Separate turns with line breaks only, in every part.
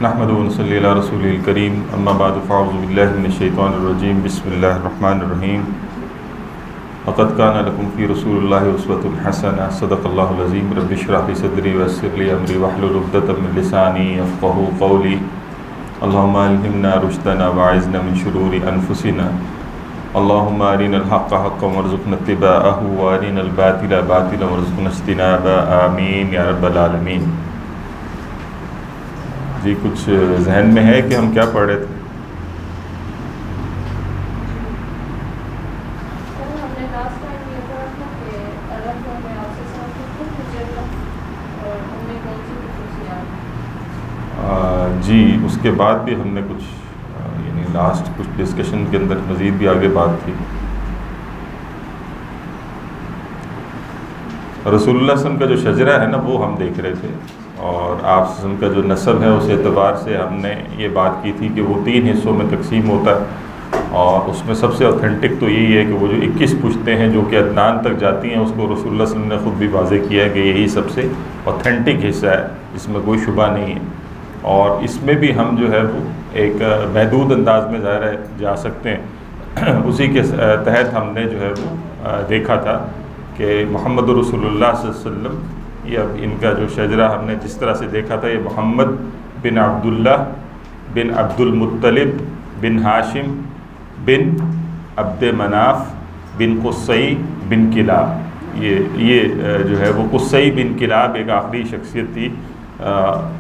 نحمدہ و نصلی علی رسول الکریم اما بعد فاعوذ باللہ من الشیطان الرجیم بسم اللہ الرحمن الرحیم لقد کان لکم فی رسول اللہ اسوۃ حسنہ صدق اللہ العظیم رب اشرح لی صدری ویسر لی امری واحلل عقدۃ من لسانی یفقہوا قولی اللہم الہمنا رشدنا واعذنا من شرور انفسنا اللہم ارنا الحق حقا وارزقنا اتباعہ وارنا الباطل باطلا وارزقنا اجتنابہ آمین یا رب العالمین۔ جی کچھ ذہن میں ہے کہ ہم کیا پڑھ رہے تھے؟ جی اس کے بعد بھی ہم نے کچھ لاسٹ کچھ ڈسکشن کے اندر مزید بھی آگے بات تھی۔ رسول اللہ صلی اللہ علیہ وسلم کا جو شجرہ ہے نا وہ ہم دیکھ رہے تھے، اور آپ صلی اللہ علیہ وسلم کا جو نسب ہے اس اعتبار سے ہم نے یہ بات کی تھی کہ وہ 3 حصوں میں تقسیم ہوتا ہے، اور اس میں سب سے اوتھینٹک تو یہی ہے کہ وہ جو 21 پشتیں ہیں جو کہ عدنان تک جاتی ہیں، اس کو رسول اللہ صلی اللہ علیہ وسلم نے خود بھی واضح کیا ہے کہ یہی سب سے اوتھینٹک حصہ ہے، اس میں کوئی شبہ نہیں ہے۔ اور اس میں بھی ہم جو ہے وہ ایک محدود انداز میں ظاہر ہے جا سکتے ہیں۔ اسی کے تحت ہم نے جو ہے وہ دیکھا تھا کہ محمد رسول اللہ صلی اللہ علیہ وسلم، یہ اب ان کا جو شجرہ ہم نے جس طرح سے دیکھا تھا، یہ محمد بن عبداللہ بن عبد المطلب بن ہاشم بن عبد مناف بن قصی بن کلاب، یہ جو ہے وہ قصی بن کلاب ایک آخری شخصیت تھی۔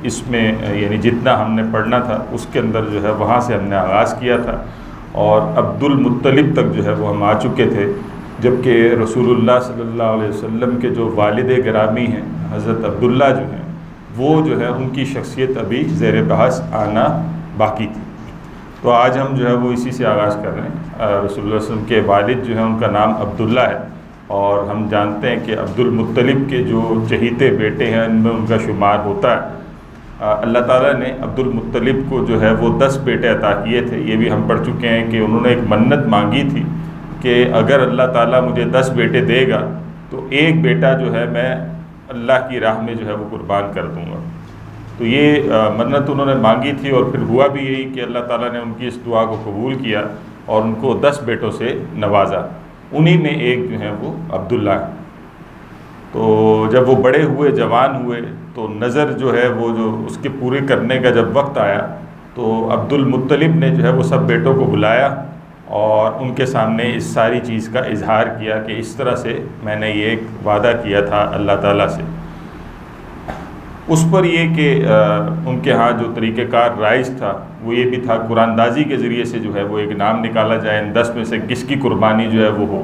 اس میں یعنی جتنا ہم نے پڑھنا تھا اس کے اندر جو ہے وہاں سے ہم نے آغاز کیا تھا، اور عبد المطلب تک جو ہے وہ ہم آ چکے تھے، جبکہ رسول اللہ صلی اللہ علیہ وسلم کے جو والد گرامی ہیں حضرت عبداللہ جو ہیں، وہ جو ہے ان کی شخصیت ابھی زیر بحث آنا باقی تھی۔ تو آج ہم جو ہے وہ اسی سے آغاز کر رہے ہیں۔ رسول اللہ صلی اللہ علیہ وسلم کے والد جو ہیں ان کا نام عبداللہ ہے، اور ہم جانتے ہیں کہ عبد المطلب کے جو چہیتے بیٹے ہیں ان میں ان کا شمار ہوتا ہے۔ اللہ تعالیٰ نے عبد المطلب کو جو ہے وہ 10 بیٹے عطا کیے تھے۔ یہ بھی ہم پڑھ چکے ہیں کہ انہوں نے ایک منت مانگی تھی کہ اگر اللہ تعالیٰ مجھے 10 بیٹے دے گا تو ایک بیٹا جو ہے میں اللہ کی راہ میں جو ہے وہ قربان کر دوں گا۔ تو یہ منت انہوں نے مانگی تھی، اور پھر ہوا بھی یہی کہ اللہ تعالیٰ نے ان کی اس دعا کو قبول کیا اور ان کو 10 بیٹوں سے نوازا۔ انہی میں ایک جو ہے وہ عبداللہ ہے۔ تو جب وہ بڑے ہوئے، جوان ہوئے، تو نظر جو ہے وہ جو اس کے پورے کرنے کا جب وقت آیا تو عبد المطلب نے جو ہے وہ سب بیٹوں کو بلایا اور ان کے سامنے اس ساری چیز کا اظہار کیا کہ اس طرح سے میں نے یہ ایک وعدہ کیا تھا اللہ تعالیٰ سے۔ اس پر یہ کہ ان کے ہاں جو طریقہ کار رائج تھا وہ یہ بھی تھا قرآن دازی کے ذریعے سے جو ہے وہ ایک نام نکالا جائے ان 10 میں سے کس کی قربانی جو ہے وہ ہو۔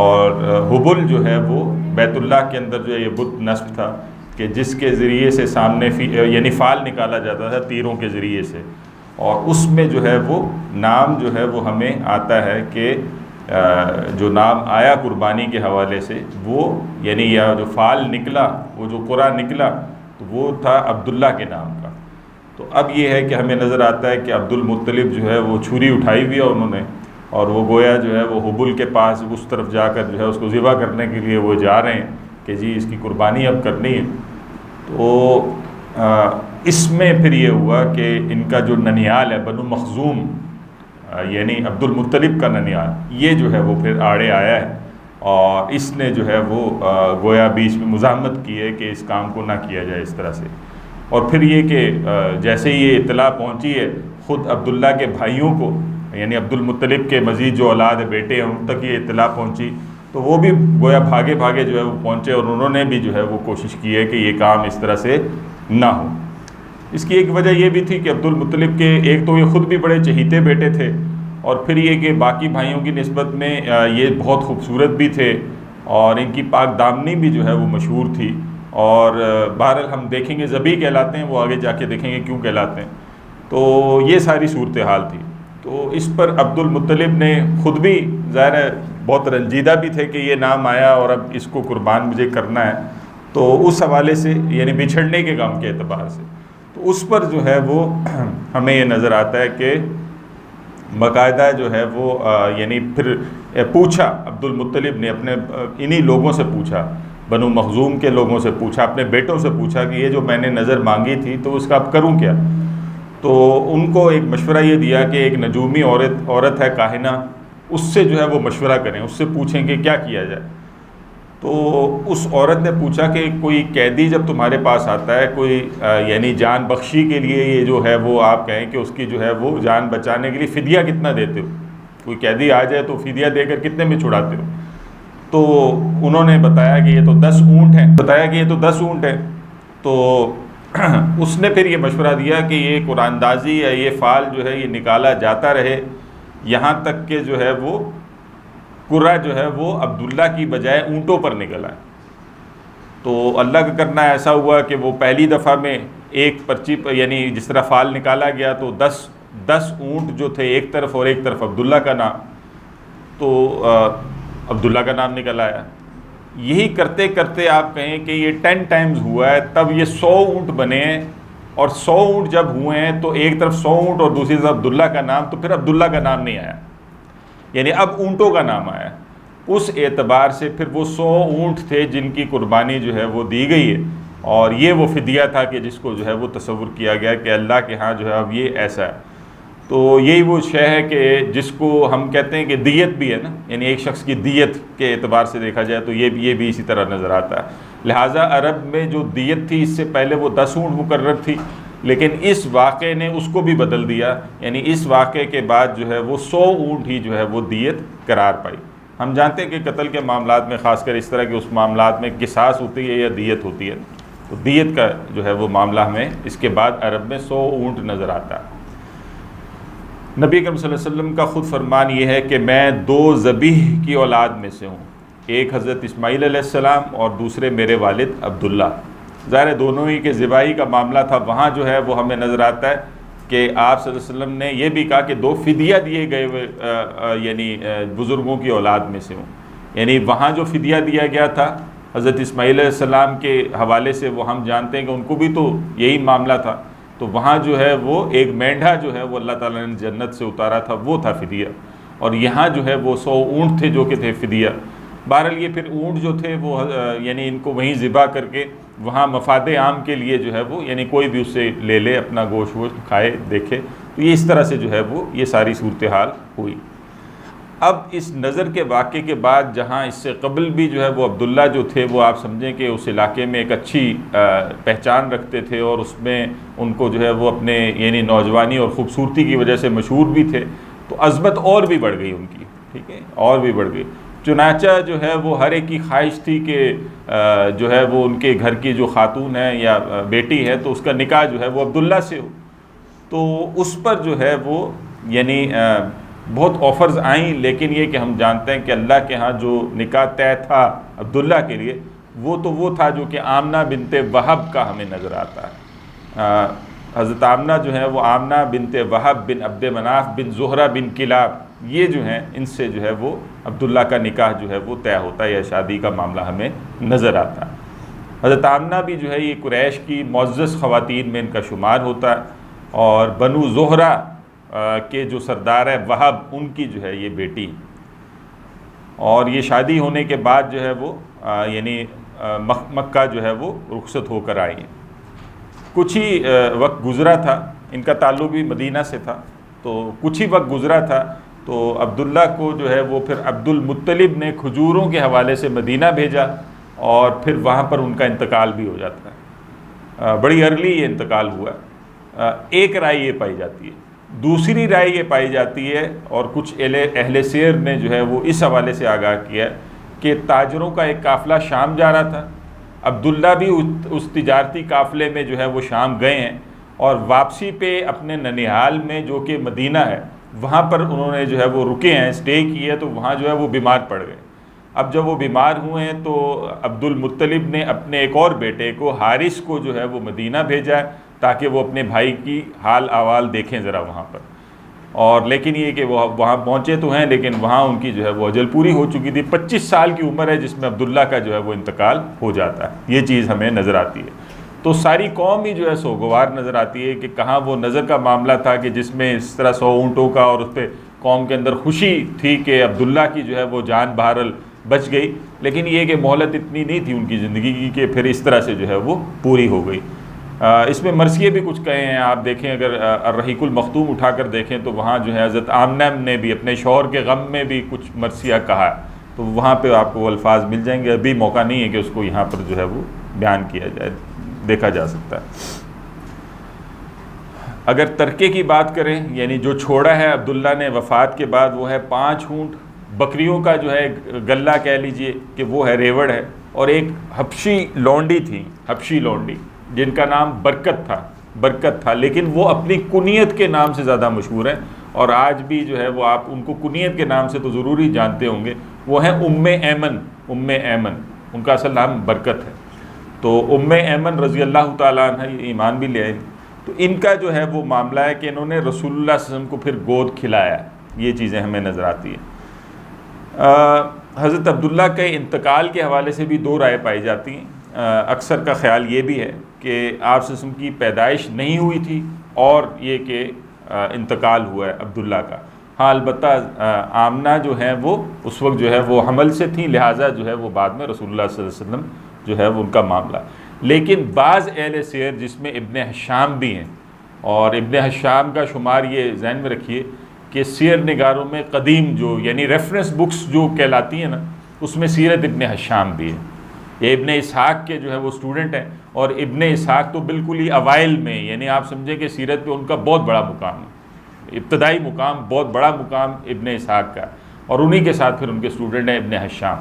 اور حبل جو ہے وہ بیت اللہ کے اندر جو ہے یہ بت نصب تھا کہ جس کے ذریعے سے سامنے یعنی فال نکالا جاتا تھا تیروں کے ذریعے سے، اور اس میں جو ہے وہ نام جو ہے وہ ہمیں آتا ہے کہ جو نام آیا قربانی کے حوالے سے وہ یعنی یا جو فال نکلا، وہ جو قرآن نکلا تو وہ تھا عبداللہ کے نام کا۔ تو اب یہ ہے کہ ہمیں نظر آتا ہے کہ عبد المطلب جو ہے وہ چھری اٹھائی ہوئی ہے انہوں نے، اور وہ گویا جو ہے وہ حبل کے پاس اس طرف جا کر جو ہے اس کو ذبح کرنے کے لیے وہ جا رہے ہیں کہ جی اس کی قربانی اب کرنی ہے۔ تو اس میں پھر یہ ہوا کہ ان کا جو ننیال ہے بنو مخزوم، یعنی عبد المطلب کا ننیال، یہ جو ہے وہ پھر آڑے آیا ہے، اور اس نے جو ہے وہ گویا بیچ میں مزاحمت کی ہے کہ اس کام کو نہ کیا جائے اس طرح سے۔ اور پھر یہ کہ جیسے ہی یہ اطلاع پہنچی ہے خود عبداللہ کے بھائیوں کو، یعنی عبد المطلب کے مزید جو اولاد بیٹے ہیں ان تک یہ اطلاع پہنچی، تو وہ بھی گویا بھاگے بھاگے جو ہے وہ پہنچے، اور انہوں نے بھی جو ہے وہ کوشش کی ہے کہ یہ کام اس طرح سے نہ ہو۔ اس کی ایک وجہ یہ بھی تھی کہ عبد المطلب کے ایک تو یہ خود بھی بڑے چہیتے بیٹے تھے، اور پھر یہ کہ باقی بھائیوں کی نسبت میں یہ بہت خوبصورت بھی تھے، اور ان کی پاک دامنی بھی جو ہے وہ مشہور تھی، اور بہرحال ہم دیکھیں گے ذبیح کہلاتے ہیں، وہ آگے جا کے دیکھیں گے کیوں کہلاتے ہیں۔ تو یہ ساری صورتحال تھی۔ تو اس پر عبد المطلب نے خود بھی ظاہر ہے بہت رنجیدہ بھی تھے کہ یہ نام آیا اور اب اس کو قربان مجھے کرنا ہے، تو اس حوالے سے یعنی بچھڑنے کے غم کے اعتبار سے تو اس پر جو ہے وہ ہمیں یہ نظر آتا ہے کہ باقاعدہ جو ہے وہ یعنی پھر پوچھا عبد المطلب نے اپنے انہی لوگوں سے پوچھا، بنو مخزوم کے لوگوں سے پوچھا، اپنے بیٹوں سے پوچھا کہ یہ جو میں نے نظر مانگی تھی تو اس کا اب کروں کیا؟ تو ان کو ایک مشورہ یہ دیا کہ ایک نجومی عورت ہے کاہنہ، اس سے جو ہے وہ مشورہ کریں، اس سے پوچھیں کہ کیا کیا جائے۔ تو اس عورت نے پوچھا کہ کوئی قیدی جب تمہارے پاس آتا ہے، کوئی یعنی جان بخشی کے لیے یہ جو ہے وہ آپ کہیں کہ اس کی جو ہے وہ جان بچانے کے لیے فدیہ کتنا دیتے ہو؟ کوئی قیدی آ جائے تو فدیہ دے کر کتنے میں چھڑاتے ہو؟ تو انہوں نے بتایا کہ یہ تو 10 اونٹ ہیں۔ تو اس نے پھر یہ مشورہ دیا کہ یہ قرآن اندازی یا یہ فال جو ہے یہ نکالا جاتا رہے یہاں تک کہ جو ہے وہ قرہ جو ہے وہ عبداللہ کی بجائے اونٹوں پر نکل آئے۔ تو اللہ کا کرنا ایسا ہوا کہ وہ پہلی دفعہ میں ایک پرچی پر یعنی جس طرح فال نکالا گیا تو 10 اونٹ جو تھے ایک طرف اور ایک طرف عبداللہ کا نام، تو عبداللہ کا نام نکل آیا۔ یہی کرتے کرتے آپ کہیں کہ یہ 10 ٹائمز ہوا ہے، تب یہ 100 اونٹ بنے ہیں، اور 100 اونٹ جب ہوئے ہیں تو ایک طرف 100 اونٹ اور دوسری طرف عبداللہ کا نام، تو پھر عبداللہ کا نام نہیں آیا، یعنی اب اونٹوں کا نام آیا۔ اس اعتبار سے پھر وہ 100 اونٹ تھے جن کی قربانی جو ہے وہ دی گئی ہے، اور یہ وہ فدیہ تھا کہ جس کو جو ہے وہ تصور کیا گیا کہ اللہ کے ہاں جو ہے اب یہ ایسا ہے۔ تو یہی وہ شے ہے کہ جس کو ہم کہتے ہیں کہ دیت بھی ہے نا، یعنی ایک شخص کی دیت کے اعتبار سے دیکھا جائے تو یہ بھی اسی طرح نظر آتا ہے۔ لہٰذا عرب میں جو دیت تھی اس سے پہلے وہ 10 اونٹ مقرر تھی، لیکن اس واقعے نے اس کو بھی بدل دیا، یعنی اس واقعے کے بعد جو ہے وہ 100 اونٹ ہی جو ہے وہ دیت قرار پائی۔ ہم جانتے ہیں کہ قتل کے معاملات میں خاص کر اس طرح کے اس معاملات میں قصاص ہوتی ہے یا دیت ہوتی ہے، تو دیت کا جو ہے وہ معاملہ ہمیں اس کے بعد عرب میں 100 اونٹ نظر آتا ہے۔ نبی اکرم صلی اللہ علیہ وسلم کا خود فرمان یہ ہے کہ میں 2 ذبیح کی اولاد میں سے ہوں، ایک حضرت اسماعیل علیہ السلام اور دوسرے میرے والد عبداللہ۔ ظاہر دونوں ہی کے ذباحی کا معاملہ تھا، وہاں جو ہے وہ ہمیں نظر آتا ہے کہ آپ صلی اللہ علیہ وسلم نے یہ بھی کہا کہ 2 فدیہ دیے گئے ہوئے یعنی بزرگوں کی اولاد میں سے ہوں، یعنی وہاں جو فدیہ دیا گیا تھا حضرت اسماعیل علیہ السلام کے حوالے سے وہ ہم جانتے ہیں کہ ان کو بھی تو یہی معاملہ تھا، تو وہاں جو ہے وہ ایک مینڈھا جو ہے وہ اللہ تعالیٰ نے جنت سے اتارا تھا، وہ تھا فدیہ، اور یہاں جو ہے وہ 100 اونٹ تھے جو کہ تھے فدیہ۔ بہرحال یہ پھر اونٹ جو تھے وہ یعنی ان کو وہیں ذبح کر کے وہاں مفاد عام کے لیے جو ہے وہ یعنی کوئی بھی اس سے لے لے، اپنا گوشت ووشت کھائے دیکھے، تو یہ اس طرح سے جو ہے وہ یہ ساری صورتحال ہوئی۔ اب اس نظر کے واقعے کے بعد جہاں اس سے قبل بھی جو ہے وہ عبداللہ جو تھے وہ آپ سمجھیں کہ اس علاقے میں ایک اچھی پہچان رکھتے تھے، اور اس میں ان کو جو ہے وہ اپنے یعنی نوجوانی اور خوبصورتی کی وجہ سے مشہور بھی تھے، تو عظمت اور بھی بڑھ گئی ان کی، ٹھیک ہے، اور بھی بڑھ گئی۔ چنانچہ جو ہے وہ ہر ایک کی خواہش تھی کہ جو ہے وہ ان کے گھر کی جو خاتون ہے یا بیٹی ہے تو اس کا نکاح جو ہے وہ عبداللہ سے ہو، تو اس پر جو ہے وہ یعنی بہت آفرز آئیں، لیکن یہ کہ ہم جانتے ہیں کہ اللہ کے ہاں جو نکاح طے تھا عبداللہ کے لیے وہ تھا جو کہ آمنہ بنت وہب کا ہمیں نظر آتا ہے۔ حضرت آمنہ جو ہے وہ آمنہ بنت وہب بن عبد مناف بن زہرہ بن کلاب، یہ جو ہیں ان سے جو ہے وہ عبداللہ کا نکاح جو ہے وہ طے ہوتا ہے یا شادی کا معاملہ ہمیں نظر آتا ہے۔ حضرت آمنہ بھی جو ہے یہ قریش کی معزز خواتین میں ان کا شمار ہوتا ہے، اور بنو زہرہ کے جو سردار ہے وہب ان کی جو ہے یہ بیٹی، اور یہ شادی ہونے کے بعد جو ہے وہ یعنی مکہ جو ہے وہ رخصت ہو کر آئی۔ کچھ ہی وقت گزرا تھا، ان کا تعلق بھی مدینہ سے تھا، تو کچھ ہی وقت گزرا تھا تو عبداللہ کو جو ہے وہ پھر عبد المطلب نے کھجوروں کے حوالے سے مدینہ بھیجا، اور پھر وہاں پر ان کا انتقال بھی ہو جاتا ہے۔ بڑی ارلی یہ انتقال ہوا۔ ایک رائے یہ پائی جاتی ہے، دوسری رائے یہ پائی جاتی ہے، اور کچھ اہل سیر نے جو ہے وہ اس حوالے سے آگاہ کیا کہ تاجروں کا ایک قافلہ شام جا رہا تھا، عبداللہ بھی اس تجارتی قافلے میں جو ہے وہ شام گئے ہیں، اور واپسی پہ اپنے ننیہال میں جو کہ مدینہ ہے وہاں پر انہوں نے جو ہے وہ رکے ہیں، اسٹے کی ہے، تو وہاں جو ہے وہ بیمار پڑ گئے۔ اب جب وہ بیمار ہوئے ہیں تو عبد المطلب نے اپنے ایک اور بیٹے کو حارث کو جو ہے وہ مدینہ بھیجا ہے تاکہ وہ اپنے بھائی کی حال احوال دیکھیں ذرا وہاں پر، اور لیکن یہ کہ وہ وہاں پہنچے تو ہیں لیکن وہاں ان کی جو ہے وہ اجل پوری ہو چکی تھی۔ 25 سال کی عمر ہے جس میں عبداللہ کا جو ہے وہ انتقال ہو جاتا ہے، یہ چیز ہمیں نظر آتی ہے۔ تو ساری قوم ہی جو ہے سوگوار نظر آتی ہے کہ کہاں وہ نظر کا معاملہ تھا کہ جس میں اس طرح 100 اونٹوں کا، اور اس پہ قوم کے اندر خوشی تھی کہ عبداللہ کی جو ہے وہ جان بہرحال بچ گئی، لیکن یہ کہ مہلت اتنی نہیں تھی ان کی زندگی کی کہ پھر اس طرح سے جو ہے وہ پوری ہو گئی۔ اس میں مرثیے بھی کچھ کہے ہیں. آپ دیکھیں اگر الرحیق المختوم اٹھا کر دیکھیں تو وہاں جو ہے حضرت آمنہ نے بھی اپنے شوہر کے غم میں بھی کچھ مرثیہ کہا, تو وہاں پہ آپ کو وہ الفاظ مل جائیں گے. ابھی موقع نہیں ہے کہ اس کو یہاں پر جو ہے وہ بیان کیا جائے, دیکھا جا سکتا ہے. اگر ترکے کی بات کریں, یعنی جو چھوڑا ہے عبداللہ نے وفات کے بعد, وہ ہے 5 اونٹ, بکریوں کا جو ہے گلہ کہہ لیجئے کہ وہ ہے, ریوڑ ہے, اور ایک حبشی لونڈی تھی, حبشی لونڈی جن کا نام برکت تھا, لیکن وہ اپنی کنیت کے نام سے زیادہ مشہور ہیں, اور آج بھی جو ہے وہ آپ ان کو کنیت کے نام سے تو ضرور ہی جانتے ہوں گے. وہ ہیں ام ایمن, ان کا اصل نام برکت ہے. تو ام ایمن رضی اللہ تعالیٰ عنہ ایمان بھی لے آئے. تو ان کا جو ہے وہ معاملہ ہے کہ انہوں نے رسول اللہ صلی اللہ علیہ وسلم کو پھر گود کھلایا. یہ چیزیں ہمیں نظر آتی ہیں. حضرت عبداللہ کے انتقال کے حوالے سے بھی 2 رائے پائی جاتی ہیں. اکثر کا خیال یہ بھی ہے کہ آپ صلی اللہ علیہ وسلم کی پیدائش نہیں ہوئی تھی, اور یہ کہ انتقال ہوا ہے عبداللہ کا. ہاں البتہ آمنہ جو ہیں وہ اس وقت جو ہے وہ حمل سے تھیں, لہٰذا جو ہے وہ بعد میں رسول اللہ صلی اللہ علیہ وسلم جو ہے وہ ان کا معاملہ. لیکن بعض اہل سیر جس میں ابن حشام بھی ہیں, اور ابن حشام کا شمار یہ ذہن میں رکھیے کہ سیر نگاروں میں قدیم جو یعنی ریفرنس بکس جو کہلاتی ہیں نا, اس میں سیرت ابن حشام بھی ہے. یہ ابن اسحاق کے جو ہے وہ اسٹوڈنٹ ہیں, اور ابن اسحاق تو بالکل ہی اوائل میں, یعنی آپ سمجھیں کہ سیرت پہ ان کا بہت بڑا مقام ہے, ابتدائی مقام, بہت بڑا مقام ابن اسحاق کا, اور انہی کے ساتھ پھر ان کے اسٹوڈنٹ ہیں ابن حشام.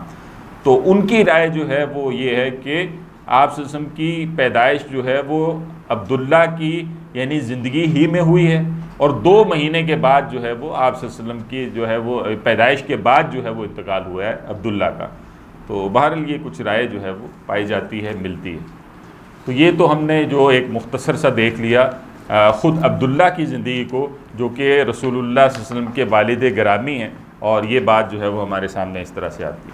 تو ان کی رائے جو ہے وہ یہ ہے کہ آپ صلی اللہ علیہ وسلم کی پیدائش جو ہے وہ عبداللہ کی یعنی زندگی ہی میں ہوئی ہے, اور 2 مہینے کے بعد جو ہے وہ آپ صلی اللہ علیہ وسلم کی جو ہے وہ پیدائش کے بعد جو ہے وہ انتقال ہوا ہے عبداللہ کا. تو بہرحال یہ کچھ رائے جو ہے وہ پائی جاتی ہے, ملتی ہے. تو یہ تو ہم نے جو ایک مختصر سا دیکھ لیا خود عبداللہ کی زندگی کو, جو کہ رسول اللہ صلی اللہ علیہ وسلم کے والد گرامی ہیں, اور یہ بات جو ہے وہ ہمارے سامنے اس طرح سے آتی ہے.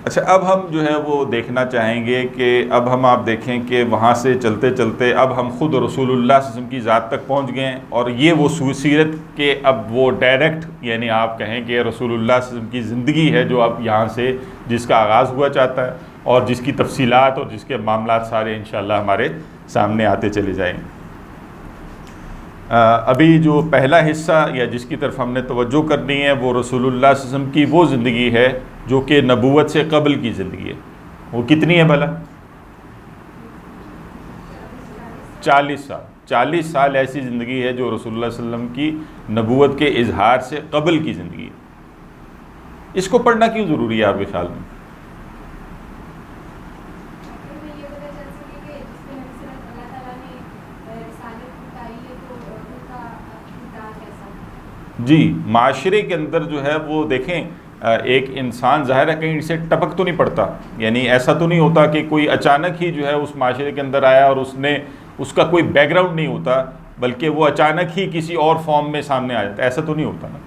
اچھا, اب ہم جو ہے وہ دیکھنا چاہیں گے کہ اب ہم آپ دیکھیں کہ وہاں سے چلتے چلتے اب ہم خود رسول اللہ صلی اللہ علیہ وسلم کی ذات تک پہنچ گئے ہیں, اور یہ وہ سیرت کے اب وہ ڈائریکٹ یعنی آپ کہیں کہ رسول اللہ صلی اللہ علیہ وسلم کی زندگی ہے جو اب یہاں سے جس کا آغاز ہوا چاہتا ہے, اور جس کی تفصیلات اور جس کے معاملات سارے انشاءاللہ ہمارے سامنے آتے چلے جائیں. ابھی جو پہلا حصہ یا جس کی طرف ہم نے توجہ کرنی ہے وہ رسول اللہ صلی اللہ علیہ وسلم کی وہ زندگی ہے جو کہ نبوت سے قبل کی زندگی ہے. وہ کتنی ہے بھلا؟ 40 سال ایسی زندگی ہے جو رسول اللہ صلی اللہ علیہ وسلم کی نبوت کے اظہار سے قبل کی زندگی ہے. اس کو پڑھنا کیوں ضروری ہے آپ کے خیال میں؟ جی, معاشرے کے اندر جو ہے وہ دیکھیں ایک انسان ظاہر ہے کہیں سے ٹپک تو نہیں پڑتا, یعنی ایسا تو نہیں ہوتا کہ کوئی اچانک ہی جو ہے اس معاشرے کے اندر آیا اور اس کا کوئی بیک گراؤنڈ نہیں ہوتا, بلکہ وہ اچانک ہی کسی اور فارم میں سامنے آ جاتا, ایسا تو نہیں ہوتا نا,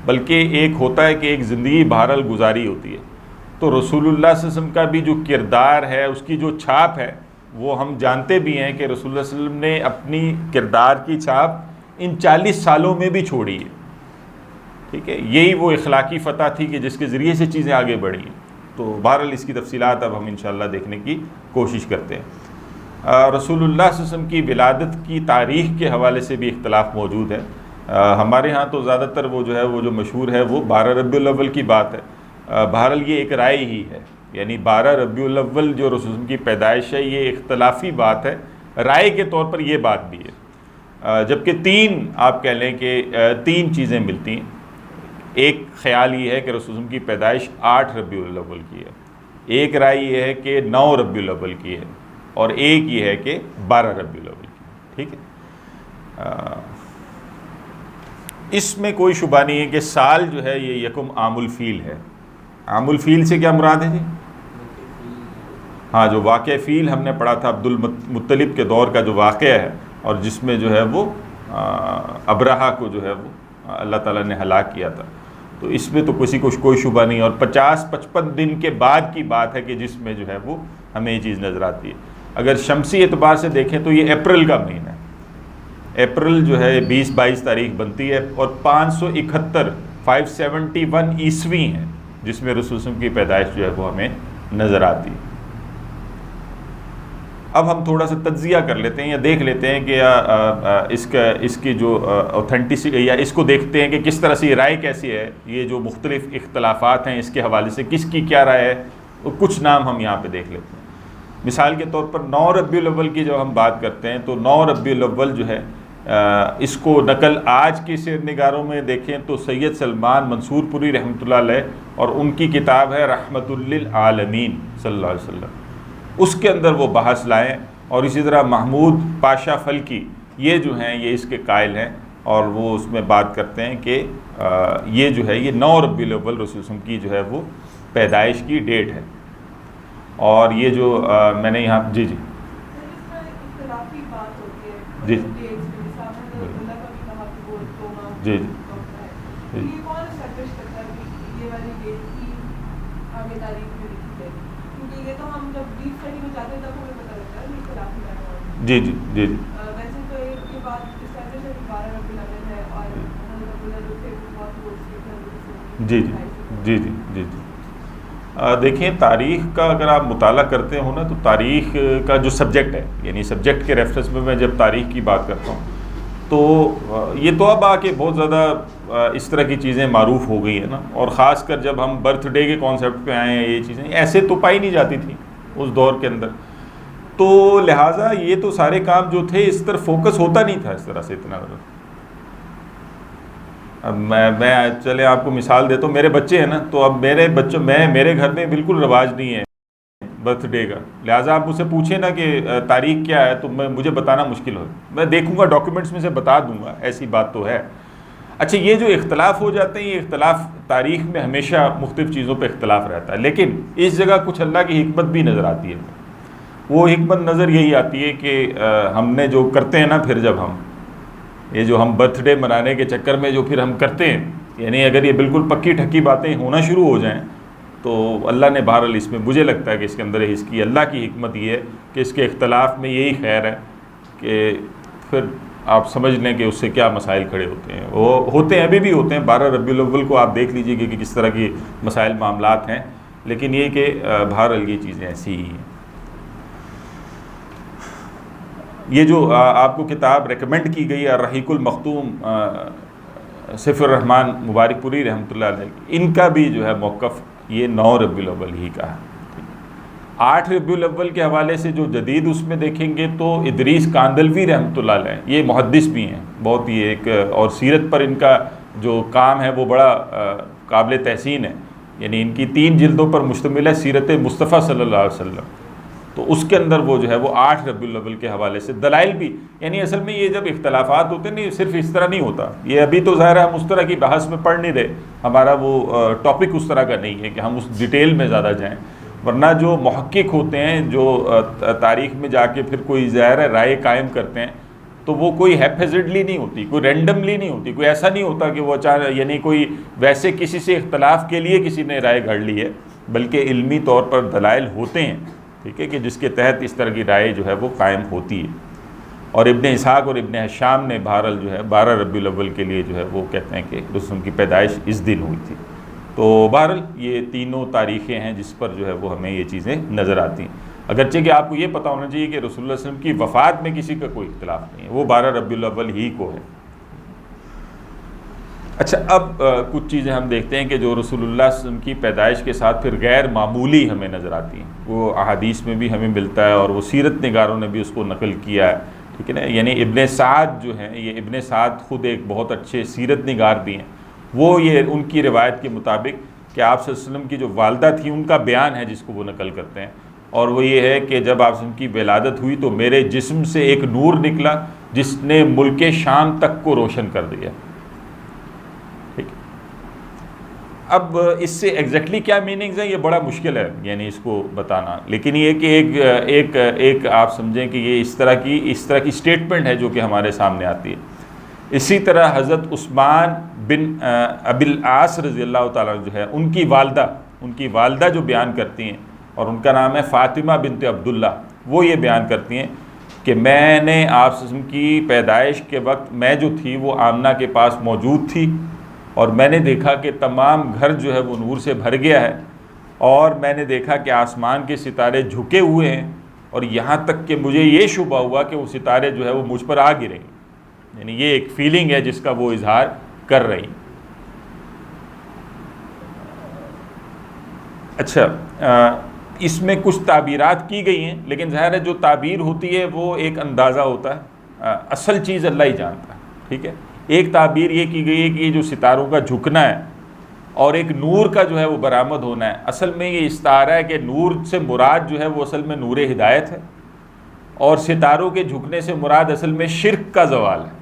بلکہ ایک ہوتا ہے کہ ایک زندگی بہرحال گزاری ہوتی ہے. تو رسول اللہ صلی اللہ علیہ وسلم کا بھی جو کردار ہے, اس کی جو چھاپ ہے, وہ ہم جانتے بھی ہیں کہ رسول اللہ صلی اللہ علیہ وسلم نے اپنی کردار کی چھاپ ان 40 سالوں میں بھی چھوڑی ہے. ٹھیک ہے, یہی وہ اخلاقی فتح تھی کہ جس کے ذریعے سے چیزیں آگے بڑھی ہیں. تو بہرحال اس کی تفصیلات اب ہم انشاءاللہ دیکھنے کی کوشش کرتے ہیں. رسول اللہ صلی اللہ علیہ وسلم کی ولادت کی تاریخ کے حوالے سے بھی اختلاف موجود ہے. ہمارے ہاں تو زیادہ تر وہ جو ہے وہ جو مشہور ہے وہ 12 ربیع الاول کی بات ہے. بہرحال یہ ایک رائے ہی ہے, یعنی 12 ربیع الاول جو رسول اللہ کی پیدائش ہے یہ اختلافی بات ہے, رائے کے طور پر یہ بات بھی ہے. جبکہ 3 آپ کہہ لیں کہ 3 چیزیں ملتی ہیں. ایک خیال یہ ہے کہ رسول اللہ کی پیدائش 8 ربیع الاول کی ہے, ایک رائے یہ ہے کہ 9 ربیع الاول کی ہے, اور ایک یہ ہے کہ 12 ربیع الاول کی. ٹھیک ہے, اس میں کوئی شبہ نہیں ہے کہ سال جو ہے یہ یکم عام الفیل ہے. عام الفیل سے کیا مراد ہے جی؟ ہاں, جو واقعہ فیل ہم نے پڑھا تھا عبد المطلب کے دور کا جو واقعہ ہے, اور جس میں جو ہے وہ ابرہہ کو جو ہے وہ اللہ تعالیٰ نے ہلاک کیا تھا. تو اس میں تو کسی کو کوئی شبہ نہیں, اور 50-55 دن کے بعد کی بات ہے کہ جس میں جو ہے وہ ہمیں یہ چیز نظر آتی ہے. اگر شمسی اعتبار سے دیکھیں تو یہ اپریل کا مہینہ ہے. اپریل جو ہے 20-22 تاریخ بنتی ہے, اور 571 عیسوی ہیں جس میں رسول اللہ کی پیدائش جو ہے وہ ہمیں نظر آتی ہے. اب ہم تھوڑا سا تجزیہ کر لیتے ہیں یا دیکھ لیتے ہیں کہ اس کی جو اوتھینٹسٹی، یا اس کو دیکھتے ہیں کہ کس طرح سے یہ رائے کیسی ہے، یہ جو مختلف اختلافات ہیں اس کے حوالے سے کس کی کیا رائے ہے. کچھ نام ہم یہاں پہ دیکھ لیتے ہیں. مثال کے طور پر 9 ربیع الاول کی جب ہم بات کرتے ہیں تو 9 ربیع الاول جو ہے اس کو نقل آج کے سیر نگاروں میں دیکھیں تو سید سلمان منصور پوری رحمۃ اللہ علیہ اور ان کی کتاب ہے رحمۃ للعالمین صلی اللہ علیہ وسلم، اس کے اندر وہ بحث لائیں. اور اسی طرح محمود پاشا فلکی یہ جو ہیں یہ اس کے قائل ہیں، اور وہ اس میں بات کرتے ہیں کہ یہ جو ہے یہ 9 ربیع الاول رسول وسلم کی جو ہے وہ پیدائش کی ڈیٹ ہے. اور یہ جو میں نے یہاں جی جی جی جی جی جی جی جی جی جی جی جی جی دیکھیں تاریخ کا اگر آپ مطالعہ کرتے ہو نا تو تاریخ کا جو سبجیکٹ ہے، یعنی سبجیکٹ کے ریفرنس میں جب تاریخ کی بات کرتا ہوں تو یہ تو اب آ کے بہت زیادہ اس طرح کی چیزیں معروف ہو گئی ہیں نا، اور خاص کر جب ہم برتھ ڈے کے کانسیپٹ پہ آئے ہیں یہ چیزیں ایسے تو پائی نہیں جاتی تھیں اس دور کے اندر، تو لہٰذا یہ تو سارے کام جو تھے اس طرح فوکس ہوتا نہیں تھا اس طرح سے اتنا. اب میں چلے آپ کو مثال دیتا ہوں، میرے بچے ہیں نا، تو اب میرے گھر میں بالکل رواج نہیں ہے برتھ ڈے کا، لہٰذا آپ مجھ سے پوچھیں نا کہ تاریخ کیا ہے تو مجھے بتانا مشکل ہو، میں دیکھوں گا ڈاکیومنٹس میں سے بتا دوں گا، ایسی بات تو ہے. اچھا یہ جو اختلاف ہو جاتے ہیں یہ اختلاف تاریخ میں ہمیشہ مختلف چیزوں پہ اختلاف رہتا ہے، لیکن اس جگہ کچھ اللہ کی حکمت بھی نظر آتی ہے. وہ حکمت نظر یہی آتی ہے کہ ہم نے جو کرتے ہیں نا، پھر جب ہم یہ جو ہم برتھ ڈے منانے کے چکر میں جو پھر ہم کرتے ہیں، یعنی اگر یہ بالکل پکی ٹھکی باتیں ہونا شروع ہو جائیں تو اللہ نے بہرحال اس میں مجھے لگتا ہے کہ اس کے اندر اس کی اللہ کی حکمت یہ ہے کہ اس کے اختلاف میں یہی خیر ہے کہ پھر آپ سمجھ لیں کہ اس سے کیا مسائل کھڑے ہوتے ہیں. وہ ہوتے ہیں، ابھی بھی ہوتے ہیں. 12 ربیع الاول کو آپ دیکھ لیجئے کہ کس طرح کی مسائل معاملات ہیں، لیکن یہ کہ بہرحال یہ چیزیں ایسی ہی ہیں. یہ جو آپ کو کتاب ریکمنڈ کی گئی ہے الرحیق المختوم سیف الرحمن مبارک پوری رحمۃ اللہ علیہ، ان کا بھی جو ہے موقف یہ 9 ربیع الاول ہی کا ہے. 8 ربیع الاول کے حوالے سے جو جدید اس میں دیکھیں گے تو ادریس کاندلوی رحمۃ اللہ علیہ، یہ محدث بھی ہیں بہت ہی ایک، اور سیرت پر ان کا جو کام ہے وہ بڑا قابل تحسین ہے. یعنی ان کی 3 جلدوں پر مشتمل ہے سیرت مصطفیٰ صلی اللہ علیہ وسلم، تو اس کے اندر وہ جو ہے وہ 8 ربیع الاول کے حوالے سے دلائل بھی، یعنی اصل میں یہ جب اختلافات ہوتے ہیں نہیں صرف اس طرح نہیں ہوتا. یہ ابھی تو ظاہر ہے ہم اس طرح کی بحث میں پڑھ نہیں رہے، ہمارا وہ ٹاپک اس طرح کا نہیں ہے کہ ہم اس ڈیٹیل میں زیادہ جائیں، ورنہ جو محقق ہوتے ہیں جو تاریخ میں جا کے پھر کوئی ظاہر ہے رائے قائم کرتے ہیں تو وہ کوئی ہیپیزڈلی نہیں ہوتی، کوئی رینڈملی نہیں ہوتی، کوئی ایسا نہیں ہوتا کہ وہ اچانک یعنی کوئی ویسے کسی سے اختلاف کے لیے کسی نے رائے گھڑ لی ہے، بلکہ علمی طور پر دلائل ہوتے ہیں، ٹھیک ہے، کہ جس کے تحت اس طرح کی رائے جو ہے وہ قائم ہوتی ہے. اور ابن اسحاق اور ابن حشام نے بہرحال جو ہے 12 ربیع الاول کے لیے جو ہے وہ کہتے ہیں کہ رسول کی پیدائش اس دن ہوئی تھی. تو بہرحال یہ تینوں تاریخیں ہیں جس پر جو ہے وہ ہمیں یہ چیزیں نظر آتی ہیں، اگرچہ کہ آپ کو یہ پتہ ہونا چاہیے کہ رسول اللہ صلی اللہ علیہ وسلم کی وفات میں کسی کا کوئی اختلاف نہیں ہے، وہ 12 ربیع الاول ہی کو ہے. اچھا اب کچھ چیزیں ہم دیکھتے ہیں کہ جو رسول اللہ صلی اللہ علیہ وسلم کی پیدائش کے ساتھ پھر غیر معمولی ہمیں نظر آتی ہیں، وہ احادیث میں بھی ہمیں ملتا ہے اور وہ سیرت نگاروں نے بھی اس کو نقل کیا ہے، ٹھیک ہے نا. یعنی ابن سعد جو ہیں، یہ ابن سعد خود ایک بہت اچھے سیرت نگار بھی ہیں، وہ یہ ان کی روایت کے مطابق کہ آپ صلی اللہ علیہ وسلم کی جو والدہ تھی ان کا بیان ہے جس کو وہ نقل کرتے ہیں، اور وہ یہ ہے کہ جب آپ صلی اللہ علیہ وسلم کی ولادت ہوئی تو میرے جسم سے ایک نور نکلا جس نے ملک شام تک کو روشن کر دیا. اب اس سے ایگزیکٹلی کیا میننگز ہیں یہ بڑا مشکل ہے یعنی اس کو بتانا، لیکن یہ کہ ایک آپ سمجھیں کہ یہ اس طرح کی سٹیٹمنٹ ہے جو کہ ہمارے سامنے آتی ہے. اسی طرح حضرت عثمان بن ابی العاص رضی اللہ تعالیٰ جو ہے ان کی والدہ جو بیان کرتی ہیں، اور ان کا نام ہے فاطمہ بنت عبداللہ، وہ یہ بیان کرتی ہیں کہ میں نے آپ صلی اللہ علیہ وسلم کی پیدائش کے وقت میں جو تھی وہ آمنہ کے پاس موجود تھی، اور میں نے دیکھا کہ تمام گھر جو ہے وہ نور سے بھر گیا ہے، اور میں نے دیکھا کہ آسمان کے ستارے جھکے ہوئے ہیں اور یہاں تک کہ مجھے یہ شبہ ہوا کہ وہ ستارے جو ہے وہ مجھ پر آ گریں گے، یعنی یہ ایک فیلنگ ہے جس کا وہ اظہار کر رہی ہیں۔ اچھا، اس میں کچھ تعبیرات کی گئی ہیں، لیکن ظاہر ہے جو تعبیر ہوتی ہے وہ ایک اندازہ ہوتا ہے، اصل چیز اللہ ہی جانتا ہے، ٹھیک ہے۔ ایک تعبیر یہ کی گئی ہے کہ یہ جو ستاروں کا جھکنا ہے اور ایک نور کا جو ہے وہ برآمد ہونا ہے، اصل میں یہ استعارہ ہے کہ نور سے مراد جو ہے وہ اصل میں نور ہدایت ہے، اور ستاروں کے جھکنے سے مراد اصل میں شرک کا زوال ہے،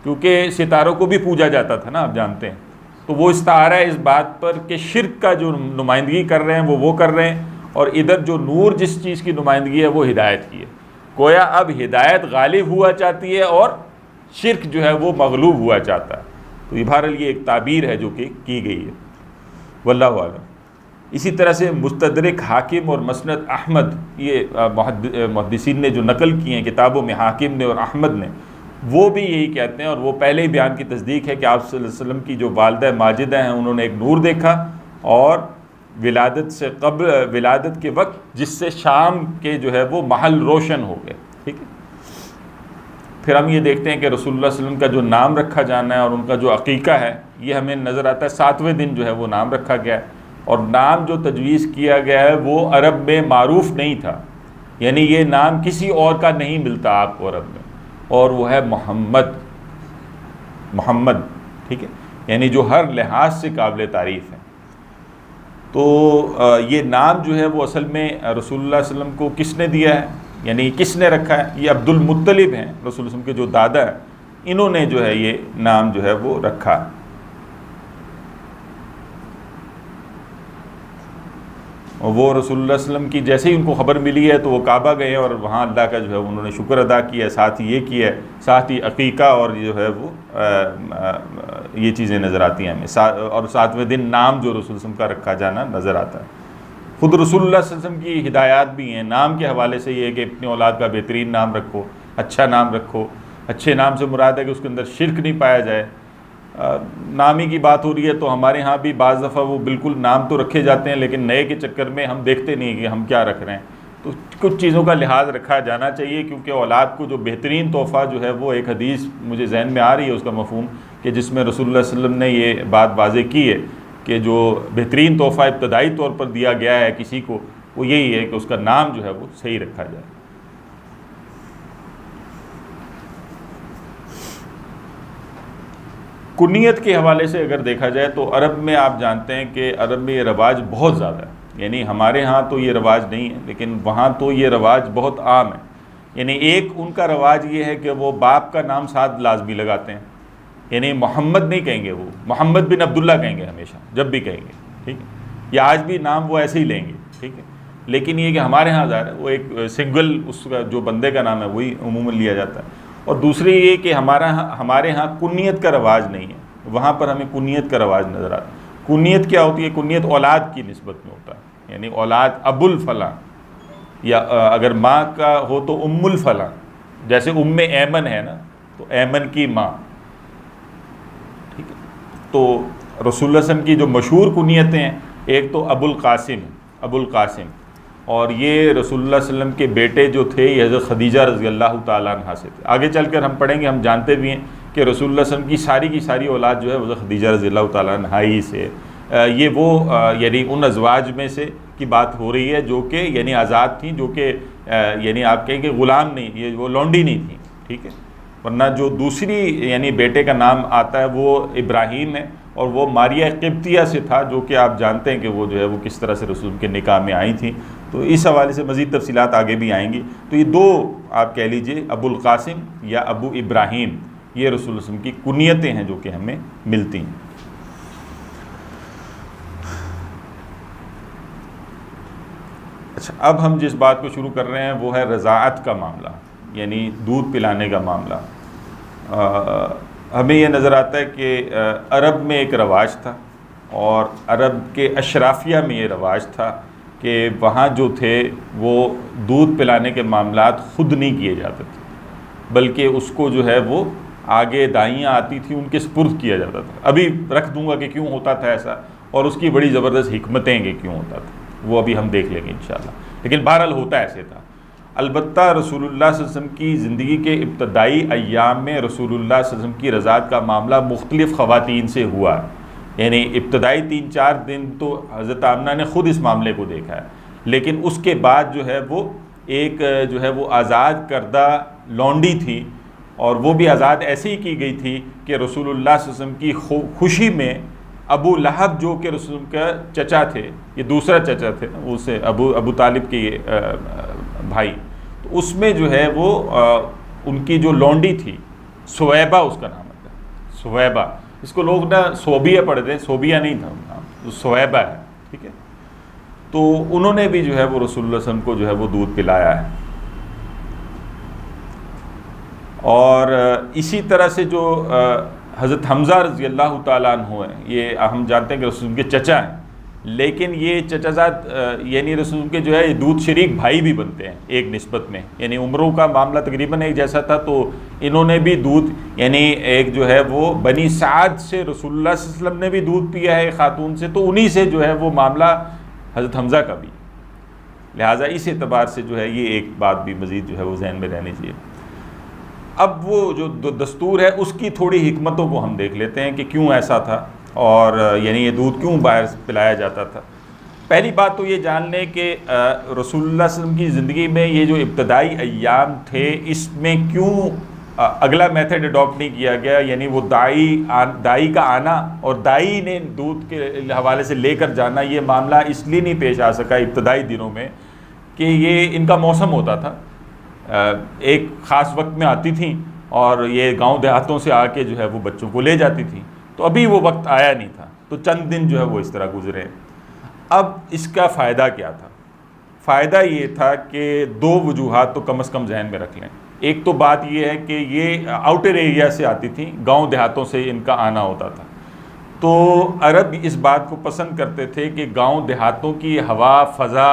کیونکہ ستاروں کو بھی پوجا جاتا تھا نا، آپ جانتے ہیں۔ تو وہ استعارہ ہے اس بات پر کہ شرک کا جو نمائندگی کر رہے ہیں وہ کر رہے ہیں، اور ادھر جو نور جس چیز کی نمائندگی ہے وہ ہدایت کی ہے۔ گویا اب ہدایت غالب ہوا چاہتی ہے اور شرک جو ہے وہ مغلوب ہوا چاہتا ہے۔ تو بہرحال یہ ایک تعبیر ہے جو کہ کی گئی ہے، واللہ اعلم۔ اسی طرح سے مستدرک حاکم اور مسند احمد، یہ محدثین نے جو نقل کی ہیں کتابوں میں، حاکم نے اور احمد نے، وہ بھی یہی کہتے ہیں، اور وہ پہلے ہی بیان کی تصدیق ہے کہ آپ صلی اللہ علیہ وسلم کی جو والدہ ماجدہ ہیں انہوں نے ایک نور دیکھا، اور ولادت سے قبل، ولادت کے وقت، جس سے شام کے جو ہے وہ محل روشن ہو گئے، ٹھیک ہے۔ پھر ہم یہ دیکھتے ہیں کہ رسول اللہ صلی اللہ علیہ وسلم کا جو نام رکھا جانا ہے اور ان کا جو عقیقہ ہے، یہ ہمیں نظر آتا ہے 7ویں دن جو ہے وہ نام رکھا گیا ہے، اور نام جو تجویز کیا گیا ہے وہ عرب میں معروف نہیں تھا، یعنی یہ نام کسی اور کا نہیں ملتا آپ کو عرب میں، اور وہ ہے محمد، ٹھیک ہے، یعنی جو ہر لحاظ سے قابل تعریف ہے۔ تو یہ نام جو ہے وہ اصل میں رسول اللہ صلی اللہ علیہ وسلم کو کس نے دیا ہے، یعنی کس نے رکھا ہے؟ یہ عبد المطلب ہیں، رسول اللہ علیہ وسلم کے جو دادا ہیں، انہوں نے جو ہے یہ نام جو ہے وہ رکھا۔ اور وہ رسول اللہ صلی اللہ علیہ وسلم کی جیسے ہی ان کو خبر ملی ہے تو وہ کعبہ گئے اور وہاں اللہ کا جو ہے انہوں نے شکر ادا کیا، ساتھ ہی یہ کیا ہے، ساتھ ہی عقیقہ اور جو ہے وہ یہ چیزیں نظر آتی ہیں ہمیں، اور 7ویں دن نام جو رسول اللہ صلی اللہ علیہ وسلم کا رکھا جانا نظر آتا ہے۔ خود رسول اللہ صلی اللہ علیہ وسلم کی ہدایات بھی ہیں نام کے حوالے سے، یہ ہے کہ اپنی اولاد کا بہترین نام رکھو، اچھا نام رکھو۔ اچھے نام سے مراد ہے کہ اس کے اندر شرک نہیں پایا جائے۔ نامی کی بات ہو رہی ہے تو ہمارے ہاں بھی بعض دفعہ وہ بالکل نام تو رکھے جاتے ہیں، لیکن نئے کے چکر میں ہم دیکھتے نہیں کہ ہم کیا رکھ رہے ہیں، تو کچھ چیزوں کا لحاظ رکھا جانا چاہیے، کیونکہ اولاد کو جو بہترین تحفہ جو ہے وہ، ایک حدیث مجھے ذہن میں آ رہی ہے اس کا مفہوم، کہ جس میں رسول اللہ صلی اللہ علیہ وسلم نے یہ بات واضح کی ہے کہ جو بہترین تحفہ ابتدائی طور پر دیا گیا ہے کسی کو، وہ یہی ہے کہ اس کا نام جو ہے وہ صحیح رکھا جائے۔ کنیت کے حوالے سے اگر دیکھا جائے تو عرب میں آپ جانتے ہیں کہ عرب میں یہ رواج بہت زیادہ ہے، یعنی ہمارے ہاں تو یہ رواج نہیں ہے لیکن وہاں تو یہ رواج بہت عام ہے۔ یعنی ایک ان کا رواج یہ ہے کہ وہ باپ کا نام ساتھ لازمی لگاتے ہیں، یعنی محمد نہیں کہیں گے، وہ محمد بن عبداللہ کہیں گے ہمیشہ جب بھی کہیں گے، ٹھیک ہے، یا آج بھی نام وہ ایسے ہی لیں گے، ٹھیک ہے۔ لیکن یہ کہ ہمارے ہاں ظاہر ہے وہ ایک سنگل اس کا جو بندے کا نام ہے وہی عموماً لیا جاتا ہے۔ اور دوسری یہ کہ ہمارے ہاں کنیت کا رواج نہیں ہے، وہاں پر ہمیں کنیت کا رواج نظر آتا ہے۔ کنیت کیا ہوتی ہے؟ کنیت اولاد کی نسبت میں ہوتا ہے، یعنی اولاد ابو الفلاں، یا اگر ماں کا ہو تو ام الفلاں، جیسے ام ایمن ہے نا تو ایمن کی ماں، ٹھیک ہے۔ تو رسول اللہ صلی اللہ علیہ وسلم کی جو مشہور کنیتیں ہیں، ایک تو ابو القاسم، اور یہ رسول اللہ صلی اللہ علیہ وسلم کے بیٹے جو تھے یہ حضرت خدیجہ رضی اللہ تعالیٰ عنہ سے تھے۔ آگے چل کر ہم پڑھیں گے، ہم جانتے بھی ہیں کہ رسول اللہ صلی اللہ علیہ وسلم کی ساری اولاد جو ہے حضرت خدیجہ رضی اللہ تعالیٰ عنہ ہی سے، یہ وہ یعنی ان ازواج میں سے کی بات ہو رہی ہے جو کہ یعنی آزاد تھیں، جو کہ یعنی آپ کہیں کہ غلام نہیں، یہ وہ لونڈی نہیں تھیں، ٹھیک ہے۔ ورنہ جو دوسری یعنی بیٹے کا نام آتا ہے وہ ابراہیم ہے، اور وہ ماریہ قبطیہ سے تھا، جو کہ آپ جانتے ہیں کہ وہ جو ہے وہ کس طرح سے رسول کے نکاح میں آئی تھیں، تو اس حوالے سے مزید تفصیلات آگے بھی آئیں گی۔ تو یہ دو آپ کہہ لیجئے ابو القاسم یا ابو ابراہیم، یہ رسول اللہ صلی اللہ علیہ وسلم کی کنیتیں ہیں جو کہ ہمیں ملتی ہیں۔ اچھا، اب ہم جس بات کو شروع کر رہے ہیں وہ ہے رضاعت کا معاملہ، یعنی دودھ پلانے کا معاملہ۔ ہمیں یہ نظر آتا ہے کہ عرب میں ایک رواج تھا، اور عرب کے اشرافیہ میں یہ رواج تھا کہ وہاں جو تھے وہ دودھ پلانے کے معاملات خود نہیں کیے جاتے تھے، بلکہ اس کو جو ہے وہ آگے دائیاں آتی تھیں ان کے سپرد کیا جاتا تھا۔ ابھی رکھ دوں گا کہ کیوں ہوتا تھا ایسا، اور اس کی بڑی زبردست حکمتیں کہ کیوں ہوتا تھا، وہ ابھی ہم دیکھ لیں گے انشاءاللہ، لیکن بہرحال ہوتا ایسے تھا۔ البتہ رسول اللہ صلی اللہ علیہ وسلم کی زندگی کے ابتدائی ایام میں رسول اللہ صلی اللہ علیہ وسلم کی رضاعت کا معاملہ مختلف خواتین سے ہوا، یعنی ابتدائی 3-4 دن تو حضرت آمنہ نے خود اس معاملے کو دیکھا ہے، لیکن اس کے بعد جو ہے وہ ایک جو ہے وہ آزاد کردہ لونڈی تھی، اور وہ بھی آزاد ایسے ہی کی گئی تھی کہ رسول اللہ صلی اللہ علیہ وسلم کی خوشی میں ابو لہب جو کہ رسول کا چچا تھے، یہ دوسرا چچا تھے اسے ابو طالب کے بھائی، تو اس میں جو ہے وہ ان کی جو لونڈی تھی سویبہ اس کا نام ہے، سویبہ، اس کو لوگ نا صوبیہ پڑھتے ہیں، صوبیہ نہیں تھا نام، سویبہ ہے، ٹھیک ہے، تو انہوں نے بھی جو ہے وہ رسول اللہ صلی اللہ علیہ وسلم کو جو ہے وہ دودھ پلایا ہے۔ اور اسی طرح سے جو حضرت حمزہ رضی اللہ تعالیٰ عنہ ہیں، یہ ہم جانتے ہیں کہ رسول کے چچا ہیں، لیکن یہ چچا زاد یعنی رسول کے جو ہے یہ دودھ شریک بھائی بھی بنتے ہیں ایک نسبت میں، یعنی عمروں کا معاملہ تقریباً ایک جیسا تھا، تو انہوں نے بھی دودھ یعنی ایک جو ہے وہ بنی سعد سے رسول اللہ صلی اللہ علیہ وسلم نے بھی دودھ پیا ہے خاتون سے، تو انہی سے جو ہے وہ معاملہ حضرت حمزہ کا بھی، لہٰذا اس اعتبار سے جو ہے یہ ایک بات بھی مزید جو ہے وہ ذہن میں رہنی چاہیے۔ اب وہ جو دستور ہے اس کی تھوڑی حکمتوں کو ہم دیکھ لیتے ہیں کہ کیوں ایسا تھا، اور یعنی یہ دودھ کیوں باہر پلایا جاتا تھا۔ پہلی بات تو یہ جان لیں کہ رسول اللہ صلی اللہ علیہ وسلم کی زندگی میں یہ جو ابتدائی ایام تھے اس میں کیوں اگلا میتھڈ اڈاپٹ نہیں کیا گیا، یعنی وہ دائی کا آنا اور دائی نے دودھ کے حوالے سے لے کر جانا، یہ معاملہ اس لیے نہیں پیش آ سکا ابتدائی دنوں میں کہ یہ ان کا موسم ہوتا تھا، ایک خاص وقت میں آتی تھیں اور یہ گاؤں دیہاتوں سے آ کے جو ہے وہ بچوں کو لے جاتی تھیں، تو ابھی وہ وقت آیا نہیں تھا، تو چند دن جو ہے وہ اس طرح گزرے۔ اب اس کا فائدہ کیا تھا؟ فائدہ یہ تھا کہ 2 وجوہات تو کم از کم ذہن میں رکھ لیں۔ ایک تو بات یہ ہے کہ یہ آؤٹر ایریا سے آتی تھیں، گاؤں دیہاتوں سے ان کا آنا ہوتا تھا، تو عرب اس بات کو پسند کرتے تھے کہ گاؤں دیہاتوں کی ہوا فضا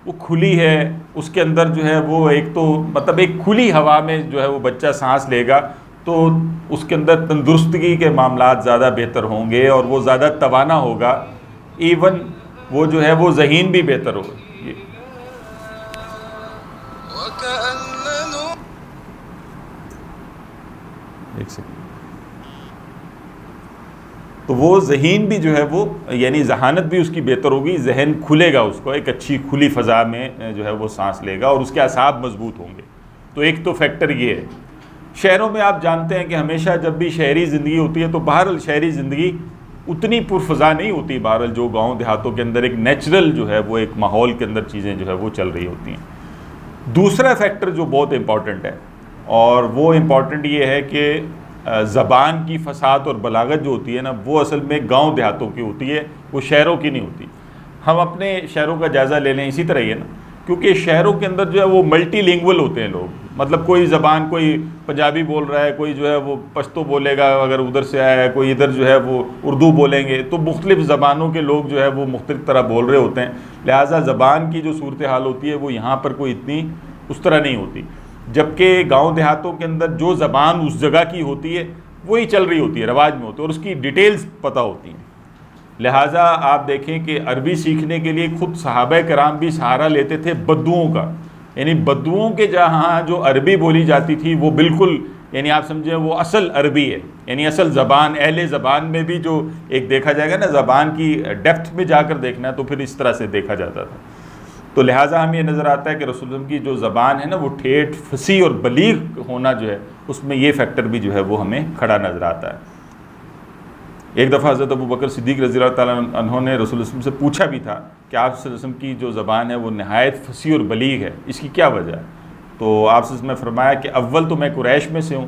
وہ کھلی ہے، اس کے اندر جو ہے وہ ایک تو مطلب ایک کھلی ہوا میں جو ہے وہ بچہ سانس لے گا تو اس کے اندر تندرستگی کے معاملات زیادہ بہتر ہوں گے اور وہ زیادہ توانا ہوگا، ایون وہ جو ہے وہ ذہین بھی بہتر ہوگا۔ ایک سیکنڈ، تو وہ ذہین بھی جو ہے وہ یعنی ذہانت بھی اس کی بہتر ہوگی، ذہن کھلے گا، اس کو ایک اچھی کھلی فضا میں جو ہے وہ سانس لے گا اور اس کے اعصاب مضبوط ہوں گے۔ تو ایک تو فیکٹر یہ ہے۔ شہروں میں آپ جانتے ہیں کہ ہمیشہ جب بھی شہری زندگی ہوتی ہے تو بہرحال شہری زندگی اتنی پرفضا نہیں ہوتی، بہرحال جو گاؤں دیہاتوں کے اندر ایک نیچرل جو ہے وہ ایک ماحول کے اندر چیزیں جو ہے وہ چل رہی ہوتی ہیں۔ دوسرا فیکٹر جو بہت امپورٹنٹ ہے، اور وہ امپورٹنٹ یہ ہے کہ زبان کی فصاحت اور بلاغت جو ہوتی ہے نا، وہ اصل میں گاؤں دیہاتوں کی ہوتی ہے، وہ شہروں کی نہیں ہوتی۔ ہم اپنے شہروں کا جائزہ لے لیں، اسی طرح ہی ہے نا، کیونکہ شہروں کے اندر جو ہے وہ ملٹی لینگول ہوتے ہیں لوگ، مطلب کوئی زبان، کوئی پنجابی بول رہا ہے، کوئی جو ہے وہ پشتو بولے گا اگر ادھر سے آیا ہے، کوئی ادھر جو ہے وہ اردو بولیں گے، تو مختلف زبانوں کے لوگ جو ہے وہ مختلف طرح بول رہے ہوتے ہیں، لہٰذا زبان کی جو صورتحال ہوتی ہے وہ یہاں پر کوئی اتنی اس طرح نہیں ہوتی، جبکہ گاؤں دیہاتوں کے اندر جو زبان اس جگہ کی ہوتی ہے وہی چل رہی ہوتی ہے، رواج میں ہوتی ہے، اور اس کی ڈیٹیلز پتہ ہوتی ہیں۔ لہٰذا آپ دیکھیں کہ عربی سیکھنے کے لیے خود صحابہ کرام بھی سہارا لیتے تھے بدوؤں کا، یعنی بدوؤں کے جہاں جو عربی بولی جاتی تھی وہ بالکل یعنی آپ سمجھیں وہ اصل عربی ہے، یعنی اصل زبان، اہل زبان میں بھی جو ایک دیکھا جائے گا نا، زبان کی ڈیپتھ میں جا کر دیکھنا ہے تو پھر اس طرح سے دیکھا جاتا تھا۔ تو لہٰذا ہمیں یہ نظر آتا ہے کہ رسول اللہ کی جو زبان ہے نا وہ ٹھیٹھ، فصیح اور بلیغ ہونا جو ہے اس میں یہ فیکٹر بھی جو ہے وہ ہمیں کھڑا نظر آتا ہے۔ ایک دفعہ حضرت ابو بکر صدیق رضی اللہ تعالیٰ عنہ نے رسول اللہ سے پوچھا بھی تھا کہ آپ صلی اللہ علیہ وسلم کی جو زبان ہے وہ نہایت فصیح اور بلیغ ہے، اس کی کیا وجہ ہے؟ تو آپ صلی اللہ علیہ وسلم نے فرمایا کہ اول تو میں قریش میں سے ہوں،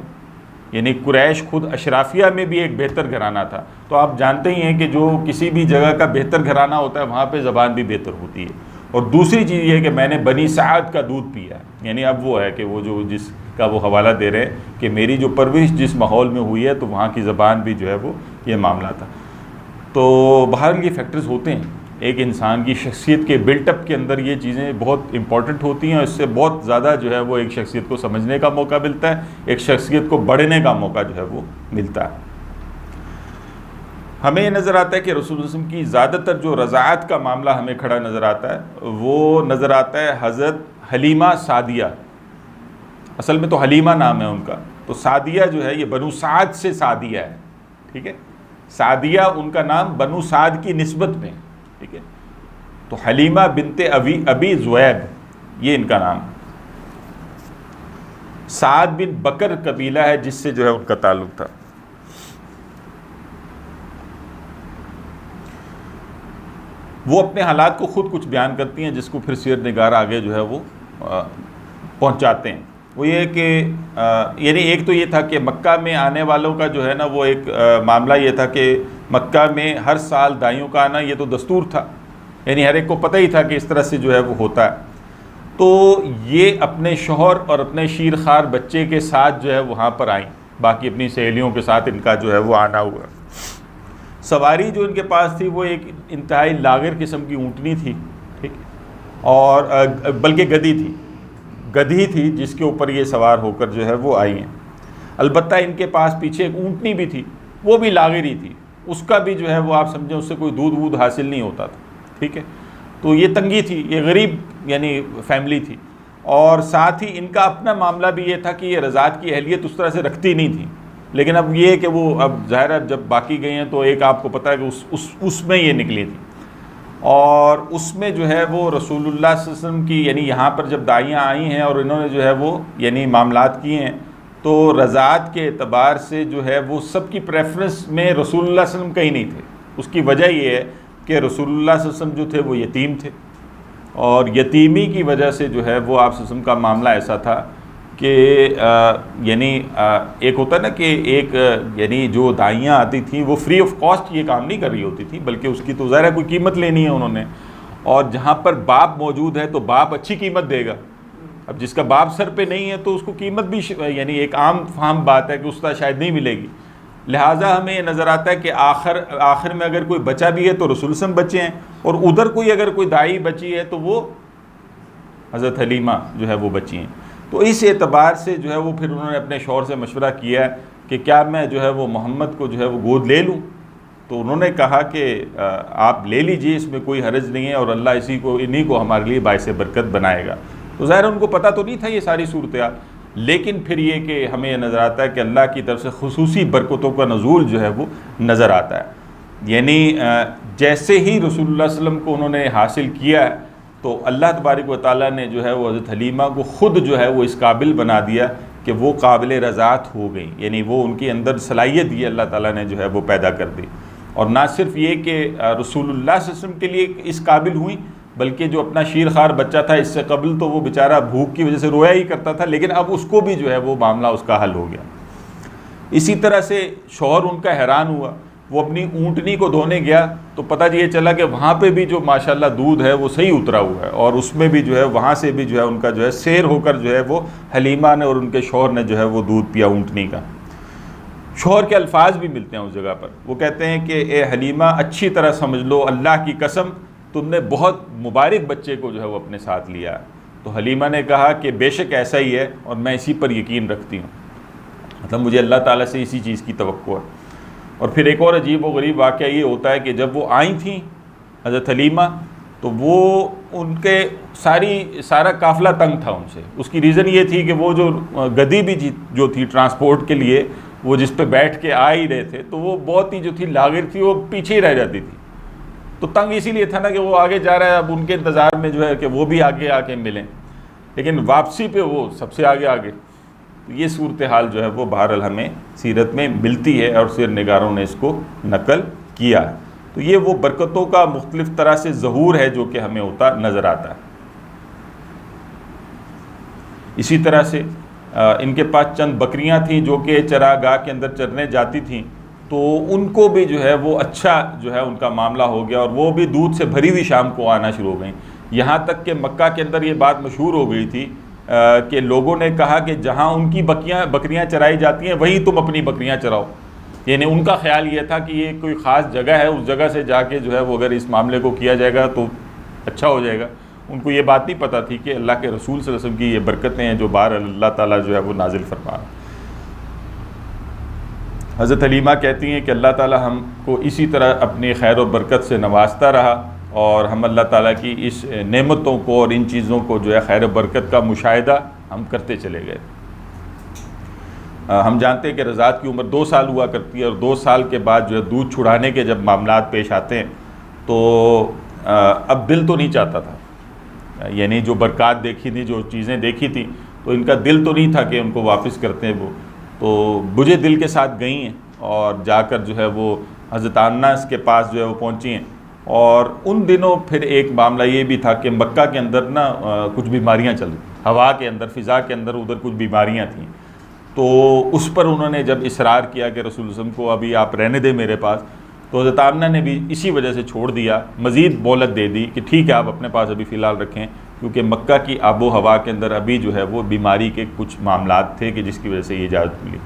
یعنی قریش خود اشرافیہ میں بھی ایک بہتر گھرانہ تھا، تو آپ جانتے ہی ہیں کہ جو کسی بھی جگہ کا بہتر گھرانہ ہوتا ہے وہاں پہ زبان بھی بہتر ہوتی ہے۔ اور دوسری چیز یہ ہے کہ میں نے بنی سعد کا دودھ پیا ہے، یعنی اب وہ ہے کہ وہ جو جس کا وہ حوالہ دے رہے ہیں کہ میری جو پرورش جس ماحول میں ہوئی ہے تو وہاں کی زبان بھی جو ہے وہ یہ معاملہ تھا۔ تو بہرحال یہ فیکٹرز ہوتے ہیں، ایک انسان کی شخصیت کے بلٹ اپ کے اندر یہ چیزیں بہت امپورٹنٹ ہوتی ہیں، اور اس سے بہت زیادہ جو ہے وہ ایک شخصیت کو سمجھنے کا موقع ملتا ہے، ایک شخصیت کو بڑھنے کا موقع جو ہے وہ ملتا ہے۔ ہمیں یہ نظر آتا ہے کہ رسول اللہ صلی اللہ علیہ وسلم کی زیادہ تر جو رضاعت کا معاملہ ہمیں کھڑا نظر آتا ہے وہ نظر آتا ہے حضرت حلیمہ سعدیہ، اصل میں تو حلیمہ نام ہے ان کا، تو سعدیہ جو ہے یہ بنو سعد سے سعدیہ ہے، ٹھیک ہے، سعدیہ ان کا نام بنو سعد کی نسبت میں، ٹھیک ہے، تو حلیمہ بنت ابی ذؤیب یہ ان کا نام، سعد بن بکر قبیلہ ہے جس سے جو ہے ان کا تعلق تھا۔ وہ اپنے حالات کو خود کچھ بیان کرتی ہیں جس کو پھر سیرت نگار آگے جو ہے وہ پہنچاتے ہیں۔ وہ یہ کہ یعنی ایک تو یہ تھا کہ مکہ میں آنے والوں کا جو ہے نا وہ ایک معاملہ یہ تھا کہ مکہ میں ہر سال دائیوں کا آنا یہ تو دستور تھا، یعنی ہر ایک کو پتہ ہی تھا کہ اس طرح سے جو ہے وہ ہوتا ہے، تو یہ اپنے شوہر اور اپنے شیر خوار بچے کے ساتھ جو ہے وہاں پر آئیں، باقی اپنی سہیلیوں کے ساتھ ان کا جو ہے وہ آنا ہوا۔ سواری جو ان کے پاس تھی وہ ایک انتہائی لاغر قسم کی اونٹنی تھی، ٹھیک، اور بلکہ گدھی تھی جس کے اوپر یہ سوار ہو کر جو ہے وہ آئی ہیں۔ البتہ ان کے پاس پیچھے ایک اونٹنی بھی تھی، وہ بھی لاغری تھی، اس کا بھی جو ہے وہ آپ سمجھیں اس سے کوئی دودھ حاصل نہیں ہوتا تھا، ٹھیک ہے، تو یہ تنگی تھی، یہ غریب یعنی فیملی تھی، اور ساتھ ہی ان کا اپنا معاملہ بھی یہ تھا کہ یہ رضاعت کی اہلیت اس طرح سے رکھتی نہیں تھی، لیکن اب یہ کہ وہ اب ظاہر ہے جب باقی گئی ہیں تو ایک آپ کو پتہ ہے کہ اس میں یہ نکلی تھی، اور اس میں جو ہے وہ رسول اللہ صلی اللہ علیہ وسلم کی یعنی یہاں پر جب دائیاں آئی ہیں اور انہوں نے جو ہے وہ یعنی معاملات کیے ہیں تو رضاعت کے اعتبار سے جو ہے وہ سب کی پریفرنس میں رسول اللہ صلی اللہ علیہ وسلم کہیں نہیں تھے۔ اس کی وجہ یہ ہے کہ رسول اللہ صلی اللہ علیہ وسلم جو تھے وہ یتیم تھے، اور یتیمی کی وجہ سے جو ہے وہ آپ صلی اللہ علیہ وسلم کا معاملہ ایسا تھا کہ یعنی ایک ہوتا ہے نا کہ ایک یعنی جو دائیاں آتی تھیں وہ فری آف کاسٹ یہ کام نہیں کر رہی ہوتی تھی، بلکہ اس کی تو ظاہر ہے کوئی قیمت لینی ہے انہوں نے، اور جہاں پر باپ موجود ہے تو باپ اچھی قیمت دے گا، اب جس کا باپ سر پہ نہیں ہے تو اس کو قیمت بھی یعنی ایک عام فہم بات ہے کہ اس طرح شاید نہیں ملے گی، لہٰذا ہمیں یہ نظر آتا ہے کہ آخر میں اگر کوئی بچہ بھی ہے تو رسول صلی اللہ علیہ وسلم بچے ہیں، اور ادھر کوئی اگر کوئی دائی بچی ہے تو وہ حضرت حلیمہ جو ہے وہ بچی ہیں۔ تو اس اعتبار سے جو ہے وہ پھر انہوں نے اپنے شوہر سے مشورہ کیا ہے کہ کیا میں جو ہے وہ محمد کو جو ہے وہ گود لے لوں، تو انہوں نے کہا کہ آپ لے لیجئے، اس میں کوئی حرج نہیں ہے، اور اللہ انہی کو ہمارے لیے باعث برکت بنائے گا۔ تو ظاہر ان کو پتہ تو نہیں تھا یہ ساری صورتحال، لیکن پھر یہ کہ ہمیں یہ نظر آتا ہے کہ اللہ کی طرف سے خصوصی برکتوں کا نزول جو ہے وہ نظر آتا ہے، یعنی جیسے ہی رسول اللہ صلی اللہ علیہ وسلم کو انہوں نے حاصل کیا ہے تو اللہ تبارک و تعالیٰ نے جو ہے وہ حضرت حلیمہ کو خود جو ہے وہ اس قابل بنا دیا کہ وہ قابل رضاعت ہو گئی، یعنی وہ ان کے اندر صلاحیت یہ اللہ تعالیٰ نے جو ہے وہ پیدا کر دی، اور نہ صرف یہ کہ رسول اللہ صلی اللہ علیہ وسلم کے لیے اس قابل ہوئی بلکہ جو اپنا شیر خوار بچہ تھا اس سے قبل تو وہ بیچارہ بھوک کی وجہ سے رویا ہی کرتا تھا، لیکن اب اس کو بھی جو ہے وہ معاملہ اس کا حل ہو گیا۔ اسی طرح سے شوہر ان کا حیران ہوا، وہ اپنی اونٹنی کو دھونے گیا تو پتہ یہ چلا کہ وہاں پہ بھی جو ماشاءاللہ دودھ ہے وہ صحیح اترا ہوا ہے، اور اس میں بھی جو ہے وہاں سے بھی جو ہے ان کا جو ہے سیر ہو کر جو ہے وہ حلیمہ نے اور ان کے شوہر نے جو ہے وہ دودھ پیا اونٹنی کا۔ شوہر کے الفاظ بھی ملتے ہیں اس جگہ پر، وہ کہتے ہیں کہ اے حلیمہ اچھی طرح سمجھ لو، اللہ کی قسم تم نے بہت مبارک بچے کو جو ہے وہ اپنے ساتھ لیا ہے۔ تو حلیمہ نے کہا کہ بے شک ایسا ہی ہے، اور میں اسی پر یقین رکھتی ہوں، مطلب مجھے اللہ تعالیٰ سے اسی چیز کی توقع ہے۔ اور پھر ایک اور عجیب و غریب واقعہ یہ ہوتا ہے کہ جب وہ آئی تھیں حضرت حلیمہ تو وہ ان کے سارا قافلہ تنگ تھا ان سے، اس کی ریزن یہ تھی کہ وہ جو گدی بھی جو تھی ٹرانسپورٹ کے لیے وہ جس پہ بیٹھ کے آ ہی رہے تھے تو وہ بہت ہی جو تھی لاغر تھی، وہ پیچھے ہی رہ جاتی تھی، تو تنگ اسی لیے تھا نا کہ وہ آگے جا رہا ہے، اب ان کے انتظار میں جو ہے کہ وہ بھی آگے آ کے ملیں، لیکن واپسی پہ وہ سب سے آگے۔ یہ صورتحال جو ہے وہ بہرحال ہمیں سیرت میں ملتی ہے اور سیر نگاروں نے اس کو نقل کیا ہے، تو یہ وہ برکتوں کا مختلف طرح سے ظہور ہے جو کہ ہمیں ہوتا نظر آتا ہے۔ اسی طرح سے ان کے پاس چند بکریاں تھیں جو کہ چراگاہ کے اندر چرنے جاتی تھیں، تو ان کو بھی جو ہے وہ اچھا جو ہے ان کا معاملہ ہو گیا، اور وہ بھی دودھ سے بھری ہوئی شام کو آنا شروع ہو گئیں، یہاں تک کہ مکہ کے اندر یہ بات مشہور ہو گئی تھی کہ لوگوں نے کہا کہ جہاں ان کی بکریاں چرائی جاتی ہیں وہیں تم اپنی بکریاں چراؤ، یعنی ان کا خیال یہ تھا کہ یہ کوئی خاص جگہ ہے، اس جگہ سے جا کے جو ہے وہ اگر اس معاملے کو کیا جائے گا تو اچھا ہو جائے گا۔ ان کو یہ بات نہیں پتہ تھی کہ اللہ کے رسول صلی اللہ علیہ وسلم کی یہ برکتیں ہیں جو بہر اللہ تعالیٰ جو ہے وہ نازل فرما رہا ہے۔ حضرت حلیمہ کہتی ہیں کہ اللہ تعالیٰ ہم کو اسی طرح اپنی خیر و برکت سے نوازتا رہا، اور ہم اللہ تعالیٰ کی اس نعمتوں کو اور ان چیزوں کو جو ہے خیر و برکت کا مشاہدہ ہم کرتے چلے گئے۔ ہم جانتے ہیں کہ رضاعت کی عمر 2 سال ہوا کرتی ہے، اور 2 سال کے بعد جو ہے دودھ چھڑانے کے جب معاملات پیش آتے ہیں تو اب دل تو نہیں چاہتا تھا، یعنی جو برکات دیکھی تھی، جو چیزیں دیکھی تھیں، تو ان کا دل تو نہیں تھا کہ ان کو واپس کرتے ہیں وہ، تو بجھے دل کے ساتھ گئی ہیں اور جا کر جو ہے وہ حضرت آمنہ کے پاس جو ہے وہ پہنچی ہیں۔ اور ان دنوں پھر ایک معاملہ یہ بھی تھا کہ مکہ کے اندر نا کچھ بیماریاں چل رہی، ہوا کے اندر، فضا کے اندر ادھر کچھ بیماریاں تھیں، تو اس پر انہوں نے جب اصرار کیا کہ رسول اللہ صلی اللہ علیہ وسلم کو ابھی آپ رہنے دیں میرے پاس، تو حضرت آمنہ نے بھی اسی وجہ سے چھوڑ دیا، مزید مہلت دے دی کہ ٹھیک ہے آپ اپنے پاس ابھی فی الحال رکھیں، کیونکہ مکہ کی آب و ہوا کے اندر ابھی جو ہے وہ بیماری کے کچھ معاملات تھے کہ جس کی وجہ سے یہ اجازت ملی۔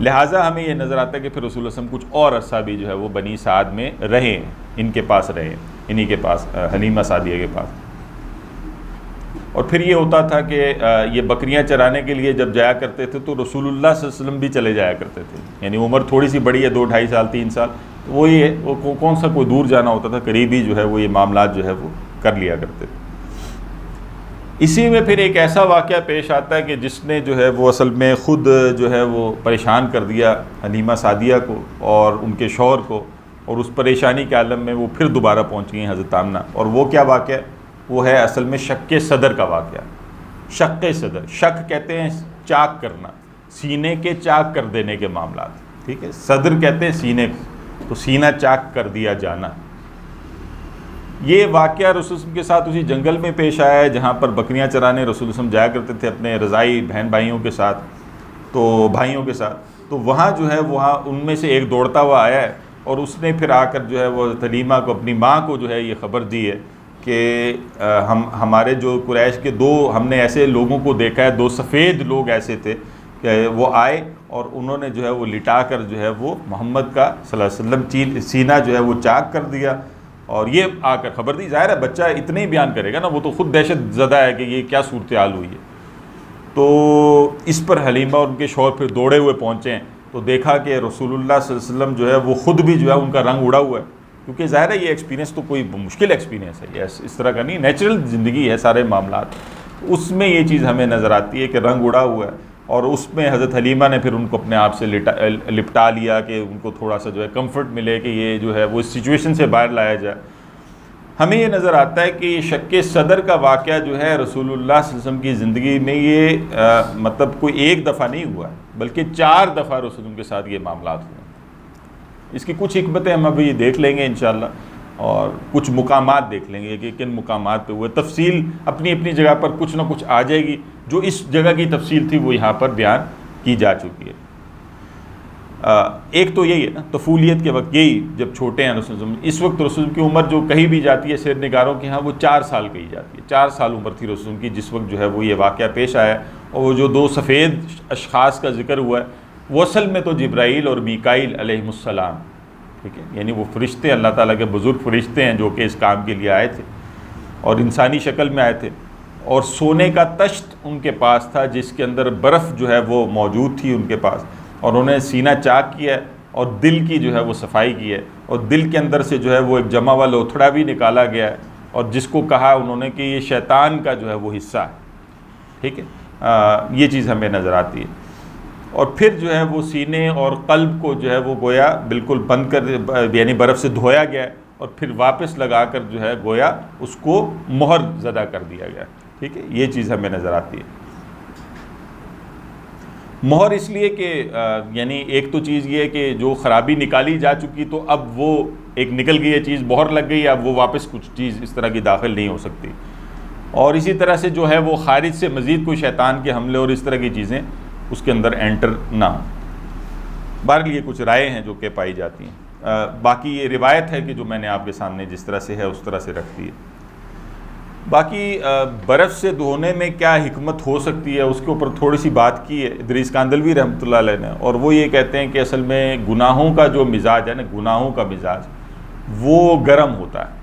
لہٰذا ہمیں یہ نظر آتا ہے کہ پھر رسول اللہ صلی اللہ علیہ وسلم کچھ اور عرصہ بھی جو ہے وہ بنی سعد میں رہے، ان کے پاس رہے، انہی کے پاس، حلیمہ سعدیہ کے پاس۔ اور پھر یہ ہوتا تھا کہ یہ بکریاں چرانے کے لیے جب جایا کرتے تھے تو رسول اللہ صلی اللہ علیہ وسلم بھی چلے جایا کرتے تھے، یعنی عمر تھوڑی سی بڑی ہے، 2 ڈھائی سال 3 سال، وہ یہ کون سا کوئی دور جانا ہوتا تھا، قریبی جو ہے وہ یہ معاملات جو ہے وہ کر لیا کرتے تھے۔ اسی میں پھر ایک ایسا واقعہ پیش آتا ہے کہ جس نے جو ہے وہ اصل میں خود جو ہے وہ پریشان کر دیا حلیمہ سعدیہ کو اور ان کے شوہر کو، اور اس پریشانی کے عالم میں وہ پھر دوبارہ پہنچی ہیں حضرت آمنہ۔ اور وہ کیا واقعہ ہے؟ وہ ہے اصل میں شق صدر کا واقعہ۔ شق صدر، شق کہتے ہیں چاک کرنا، سینے کے چاک کر دینے کے معاملات، ٹھیک ہے، صدر کہتے ہیں سینے کو، تو سینہ چاک کر دیا جانا۔ یہ واقعہ رسول اللہ صلی اللہ علیہ وسلم کے ساتھ اسی جنگل میں پیش آیا ہے جہاں پر بکریاں چرانے رسول اللہ صلی اللہ علیہ وسلم جایا کرتے تھے اپنے رضائی بہن بھائیوں کے ساتھ، تو بھائیوں کے ساتھ، تو وہاں جو ہے وہاں ان میں سے ایک دوڑتا ہوا آیا ہے، اور اس نے پھر آ کر جو ہے وہ حلیمہ کو، اپنی ماں کو جو ہے یہ خبر دی ہے کہ ہمارے جو قریش کے 2 ہم نے ایسے لوگوں کو دیکھا ہے، 2 سفید لوگ ایسے تھے کہ وہ آئے اور انہوں نے جو ہے وہ لٹا کر جو ہے وہ محمد کا صلی اللہ علیہ وسلم سینہ جو ہے وہ چاک کر دیا، اور یہ آ کر خبر دی۔ ظاہر ہے بچہ اتنے ہی بیان کرے گا نا، وہ تو خود دہشت زدہ ہے کہ یہ کیا صورتحال ہوئی ہے۔ تو اس پر حلیمہ اور ان کے شوہر پھر دوڑے ہوئے پہنچے ہیں، تو دیکھا کہ رسول اللہ صلی اللہ علیہ وسلم جو ہے وہ خود بھی جو ہے ان کا رنگ اڑا ہوا ہے، کیونکہ ظاہر ہے یہ ایکسپیرینس تو کوئی مشکل ایکسپیرینس ہے، یہ اس طرح کا نہیں، نیچرل زندگی ہے سارے معاملات، اس میں یہ چیز ہمیں نظر آتی ہے کہ رنگ اڑا ہوا ہے، اور اس میں حضرت حلیمہ نے پھر ان کو اپنے آپ سے لپٹا لیا کہ ان کو تھوڑا سا جو ہے کمفرٹ ملے کہ یہ جو ہے وہ اس سچویشن سے باہر لایا جائے۔ ہمیں یہ نظر آتا ہے کہ شق صدر کا واقعہ جو ہے رسول اللہ صلی اللہ علیہ وسلم کی زندگی میں یہ مطلب کوئی ایک دفعہ نہیں ہوا، بلکہ 4 دفعہ رسول اللہ کے ساتھ یہ معاملات ہوئے۔ اس کی کچھ حکمتیں ہم ابھی دیکھ لیں گے انشاءاللہ، اور کچھ مقامات دیکھ لیں گے کہ کن مقامات پہ ہوئے۔ تفصیل اپنی اپنی جگہ پر کچھ نہ کچھ آ جائے گی، جو اس جگہ کی تفصیل تھی وہ یہاں پر بیان کی جا چکی ہے۔ ایک تو یہی ہے نا، طفولیت کے وقت، یہی جب چھوٹے ہیں رسول اللہ، اس وقت رسول کی عمر جو کہی بھی جاتی ہے سیر نگاروں کے ہاں وہ 4 سال کہی جاتی ہے، 4 سال عمر تھی رسول کی جس وقت جو ہے وہ یہ واقعہ پیش آیا، اور وہ جو 2 سفید اشخاص کا ذکر ہوا ہے وہ اصل میں تو جبرائیل اور میکائیل علیہم السلام، ٹھیک ہے، یعنی وہ فرشتے، اللہ تعالیٰ کے بزرگ فرشتے ہیں جو کہ اس کام کے لیے آئے تھے اور انسانی شکل میں آئے تھے، اور سونے کا تشت ان کے پاس تھا جس کے اندر برف جو ہے وہ موجود تھی ان کے پاس، اور انہوں نے سینہ چاک کیا ہے اور دل کی جو ہے وہ صفائی کی ہے، اور دل کے اندر سے جو ہے وہ ایک جمع ہوا لوتھڑا بھی نکالا گیا ہے، اور جس کو کہا انہوں نے کہ یہ شیطان کا جو ہے وہ حصہ ہے، ٹھیک ہے، یہ چیز ہمیں نظر آتی ہے۔ اور پھر جو ہے وہ سینے اور قلب کو جو ہے وہ گویا بالکل بند کر، یعنی برف سے دھویا گیا ہے، اور پھر واپس لگا کر جو ہے گویا اس کو مہر زدہ کر دیا گیا، ٹھیک ہے، یہ چیز ہمیں نظر آتی ہے۔ مہر اس لیے کہ یعنی ایک تو چیز یہ ہے کہ جو خرابی نکالی جا چکی تو اب وہ ایک نکل گئی ہے چیز، مہر لگ گئی ہے، اب وہ واپس کچھ چیز اس طرح کی داخل نہیں ہو سکتی، اور اسی طرح سے جو ہے وہ خارج سے مزید کوئی شیطان کے حملے اور اس طرح کی چیزیں اس کے اندر انٹر نہ ہوں۔ بہرحال یہ کچھ رائے ہیں جو کہ پائی جاتی ہیں، باقی یہ روایت ہے کہ جو میں نے آپ کے سامنے جس طرح سے ہے اس طرح سے رکھ دی ہے۔ باقی برف سے دھونے میں کیا حکمت ہو سکتی ہے اس کے اوپر تھوڑی سی بات کی ہے ادریس کاندلوی رحمۃ اللہ علیہ نے، اور وہ یہ کہتے ہیں کہ اصل میں گناہوں کا جو مزاج ہے نا، گناہوں کا مزاج وہ گرم ہوتا ہے،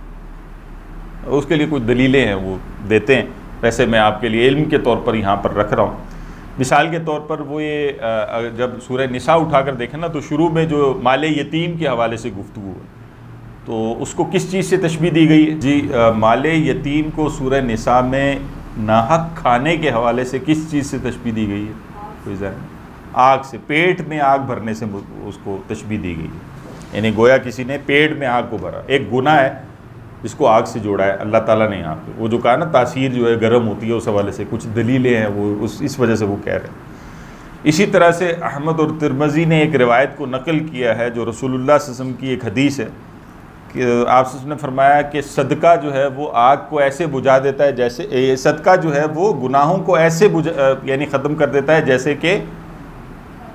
اس کے لیے کچھ دلیلیں ہیں وہ دیتے ہیں، ویسے میں آپ کے لیے علم کے طور پر یہاں پر رکھ رہا ہوں مثال کے طور پر وہ یہ جب سورہ نساء اٹھا کر دیکھیں نا تو شروع میں جو مال یتیم کے حوالے سے گفتگو ہے تو اس کو کس چیز سے تشبیہ دی گئی ہے؟ جی مال یتیم کو سورہ نساء میں ناحق کھانے کے حوالے سے کس چیز سے تشبیہ دی گئی ہے؟ کوئی ذہن؟ آگ سے، پیٹ میں آگ بھرنے سے اس کو تشبیہ دی گئی ہے، یعنی گویا کسی نے پیٹ میں آگ کو بھرا، ایک گناہ ہے اس کو آگ سے جوڑا ہے اللہ تعالیٰ نے یہاں پہ، وہ جو کہا نا تاثیر جو ہے گرم ہوتی ہے اس حوالے سے کچھ دلیلیں ہیں وہ اس وجہ سے وہ کہہ رہے ہیں۔ اسی طرح سے احمد اور ترمذی نے ایک روایت کو نقل کیا ہے جو رسول اللہ صلی اللہ علیہ وسلم کی ایک حدیث ہے کہ آپ صلی اللہ علیہ وسلم نے فرمایا کہ صدقہ جو ہے وہ آگ کو ایسے بجھا دیتا ہے جیسے صدقہ جو ہے وہ گناہوں کو ایسے یعنی ختم کر دیتا ہے جیسے کہ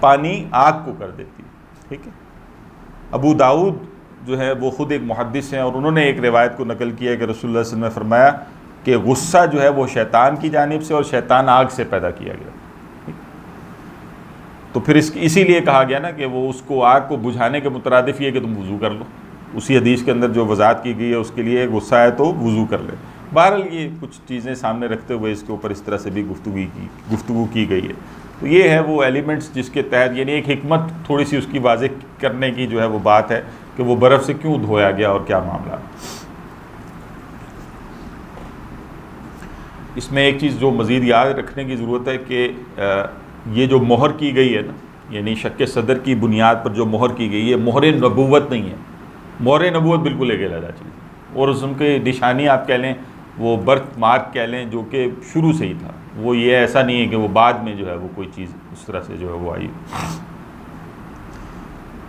پانی آگ کو کر دیتی ہے، ٹھیک ہے۔ ابو داؤد جو ہے وہ خود ایک محدث ہیں اور انہوں نے ایک روایت کو نقل کیا کہ رسول اللہ صلی اللہ علیہ وسلم نے فرمایا کہ غصہ جو ہے وہ شیطان کی جانب سے اور شیطان آگ سے پیدا کیا گیا، تو پھر اسی لیے کہا گیا نا کہ وہ اس کو آگ کو بجھانے کے مترادف یہ کہ تم وضو کر لو، اسی حدیث کے اندر جو وضاحت کی گئی ہے اس کے لیے غصہ ہے تو وضو کر لے۔ بہرحال یہ کچھ چیزیں سامنے رکھتے ہوئے اس کے اوپر اس طرح سے بھی گفتگو کی گئی ہے، تو یہ ہے وہ ایلیمنٹس جس کے تحت یعنی ایک حکمت تھوڑی سی اس کی واضح کرنے کی جو ہے وہ بات ہے کہ وہ برف سے کیوں دھویا گیا اور کیا معاملہ۔ اس میں ایک چیز جو مزید یاد رکھنے کی ضرورت ہے کہ یہ جو مہر کی گئی ہے نا، یعنی شک صدر کی بنیاد پر جو مہر کی گئی ہے مہر نبوت نہیں ہے، مہر نبوت بالکل ایک علیحدہ چیز ہے، اور اس کی نشانی آپ کہہ لیں وہ برتھ مارک کہہ لیں جو کہ شروع سے ہی تھا، وہ یہ ایسا نہیں ہے کہ وہ بعد میں جو ہے وہ کوئی چیز اس طرح سے جو ہے وہ آئی،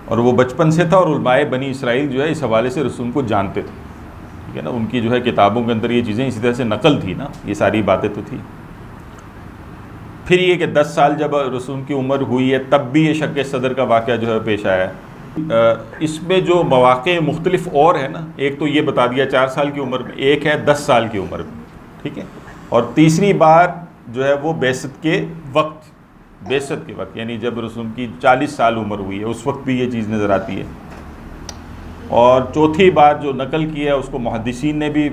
اور وہ بچپن سے تھا، اور علماء بنی اسرائیل جو ہے اس حوالے سے رسوم کو جانتے تھے، ٹھیک ہے نا، ان کی جو ہے کتابوں کے اندر یہ چیزیں اسی طرح سے نقل تھی نا، یہ ساری باتیں تو تھی۔ پھر یہ کہ 10 سال جب رسوم کی عمر ہوئی ہے تب بھی یہ شک صدر کا واقعہ جو ہے پیش آیا ہے۔ اس میں جو مواقع مختلف اور ہیں نا، ایک تو یہ بتا دیا 4 سال کی عمر میں، ایک ہے 10 سال کی عمر میں، ٹھیک ہے، اور تیسری بار جو ہے وہ بعثت کے وقت یعنی جب رسول کی 40 سال عمر ہوئی ہے اس وقت بھی یہ چیز نظر آتی ہے، اور چوتھی بار جو نقل کی ہے اس کو محدثین نے بھی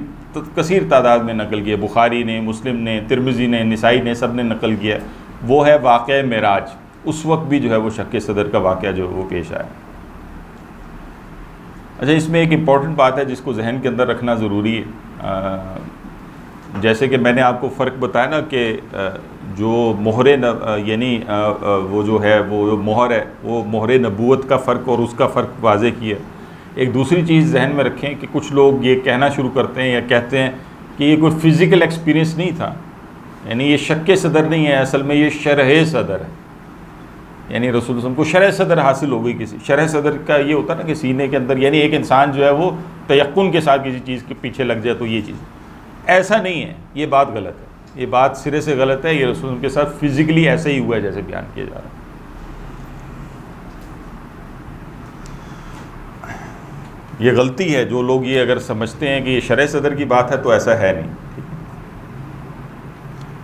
کثیر تعداد میں نقل کیا، بخاری نے، مسلم نے، ترمذی نے، نسائی نے، سب نے نقل کیا، وہ ہے واقعہ معراج، اس وقت بھی جو ہے وہ شک صدر کا واقعہ جو ہے وہ پیش آیا۔ اچھا، اس میں ایک امپورٹنٹ بات ہے جس کو ذہن کے اندر رکھنا ضروری ہے، جیسے کہ میں نے آپ کو فرق بتایا نا کہ جو مہر یعنی وہ جو ہے وہ مہر ہے وہ مہر نبوت کا فرق اور اس کا فرق واضح کیا۔ ایک دوسری چیز ذہن میں رکھیں کہ کچھ لوگ یہ کہنا شروع کرتے ہیں یا کہتے ہیں کہ یہ کوئی فزیکل ایکسپیرینس نہیں تھا، یعنی یہ شک صدر نہیں ہے، اصل میں یہ شرح صدر ہے، یعنی رسول اللہ صلی اللہ علیہ وسلم کو شرح صدر حاصل ہو گئی کسی، شرح صدر کا یہ ہوتا ہے نا کہ سینے کے اندر، یعنی ایک انسان جو ہے وہ تیقن کے ساتھ کسی چیز کے پیچھے لگ جائے تو یہ چیز، ایسا نہیں ہے، یہ بات غلط ہے، یہ بات سرے سے غلط ہے، یہ رسول کے ساتھ فزیکلی ایسا ہی ہوا ہے جیسے بیان کیا جا رہا ہے۔ یہ غلطی ہے، جو لوگ یہ اگر سمجھتے ہیں کہ یہ شرح صدر کی بات ہے تو ایسا ہے نہیں، ٹھیک ہے؟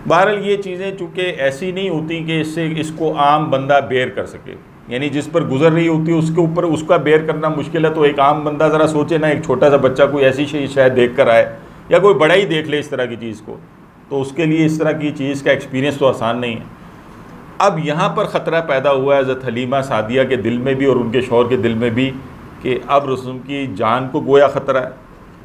بہرحال یہ چیزیں چونکہ ایسی نہیں ہوتی کہ اس کو عام بندہ بیئر کر سکے، یعنی جس پر گزر رہی ہوتی ہے اس کے اوپر اس کا بیئر کرنا مشکل ہے، تو ایک عام بندہ ذرا سوچے نا، ایک چھوٹا سا بچہ کوئی ایسی شاید دیکھ کر آئے یا کوئی بڑا ہی دیکھ لے اس طرح کی چیز کو، تو اس کے لیے اس طرح کی چیز کا ایکسپیرینس تو آسان نہیں ہے۔ اب یہاں پر خطرہ پیدا ہوا ہے حضرت حلیمہ سعدیہ کے دل میں بھی اور ان کے شوہر کے دل میں بھی کہ اب رسول کی جان کو گویا خطرہ ہے،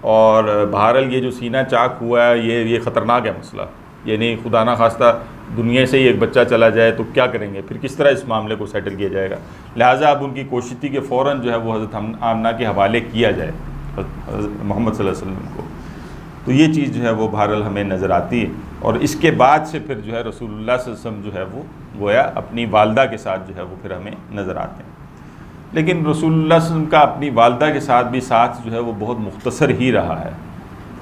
اور بہرحال یہ جو سینہ چاک ہوا ہے یہ خطرناک ہے مسئلہ، یعنی خدا نہ خواستہ دنیا سے ہی ایک بچہ چلا جائے تو کیا کریں گے، پھر کس طرح اس معاملے کو سیٹل کیا جائے گا، لہٰذا اب ان کی کوشش تھی کہ فوراً جو ہے وہ حضرت آمنہ کے حوالے کیا جائے حضرت محمد صلی اللہ علیہ وسلم کو، تو یہ چیز جو ہے وہ بہرحال ہمیں نظر آتی ہے، اور اس کے بعد سے پھر جو ہے رسول اللہ صلی اللہ علیہ وسلم جو ہے وہ گویا اپنی والدہ کے ساتھ جو ہے وہ پھر ہمیں نظر آتے ہیں، لیکن رسول اللہ صلی اللہ علیہ وسلم کا اپنی والدہ کے ساتھ بھی ساتھ جو ہے وہ بہت مختصر ہی رہا ہے،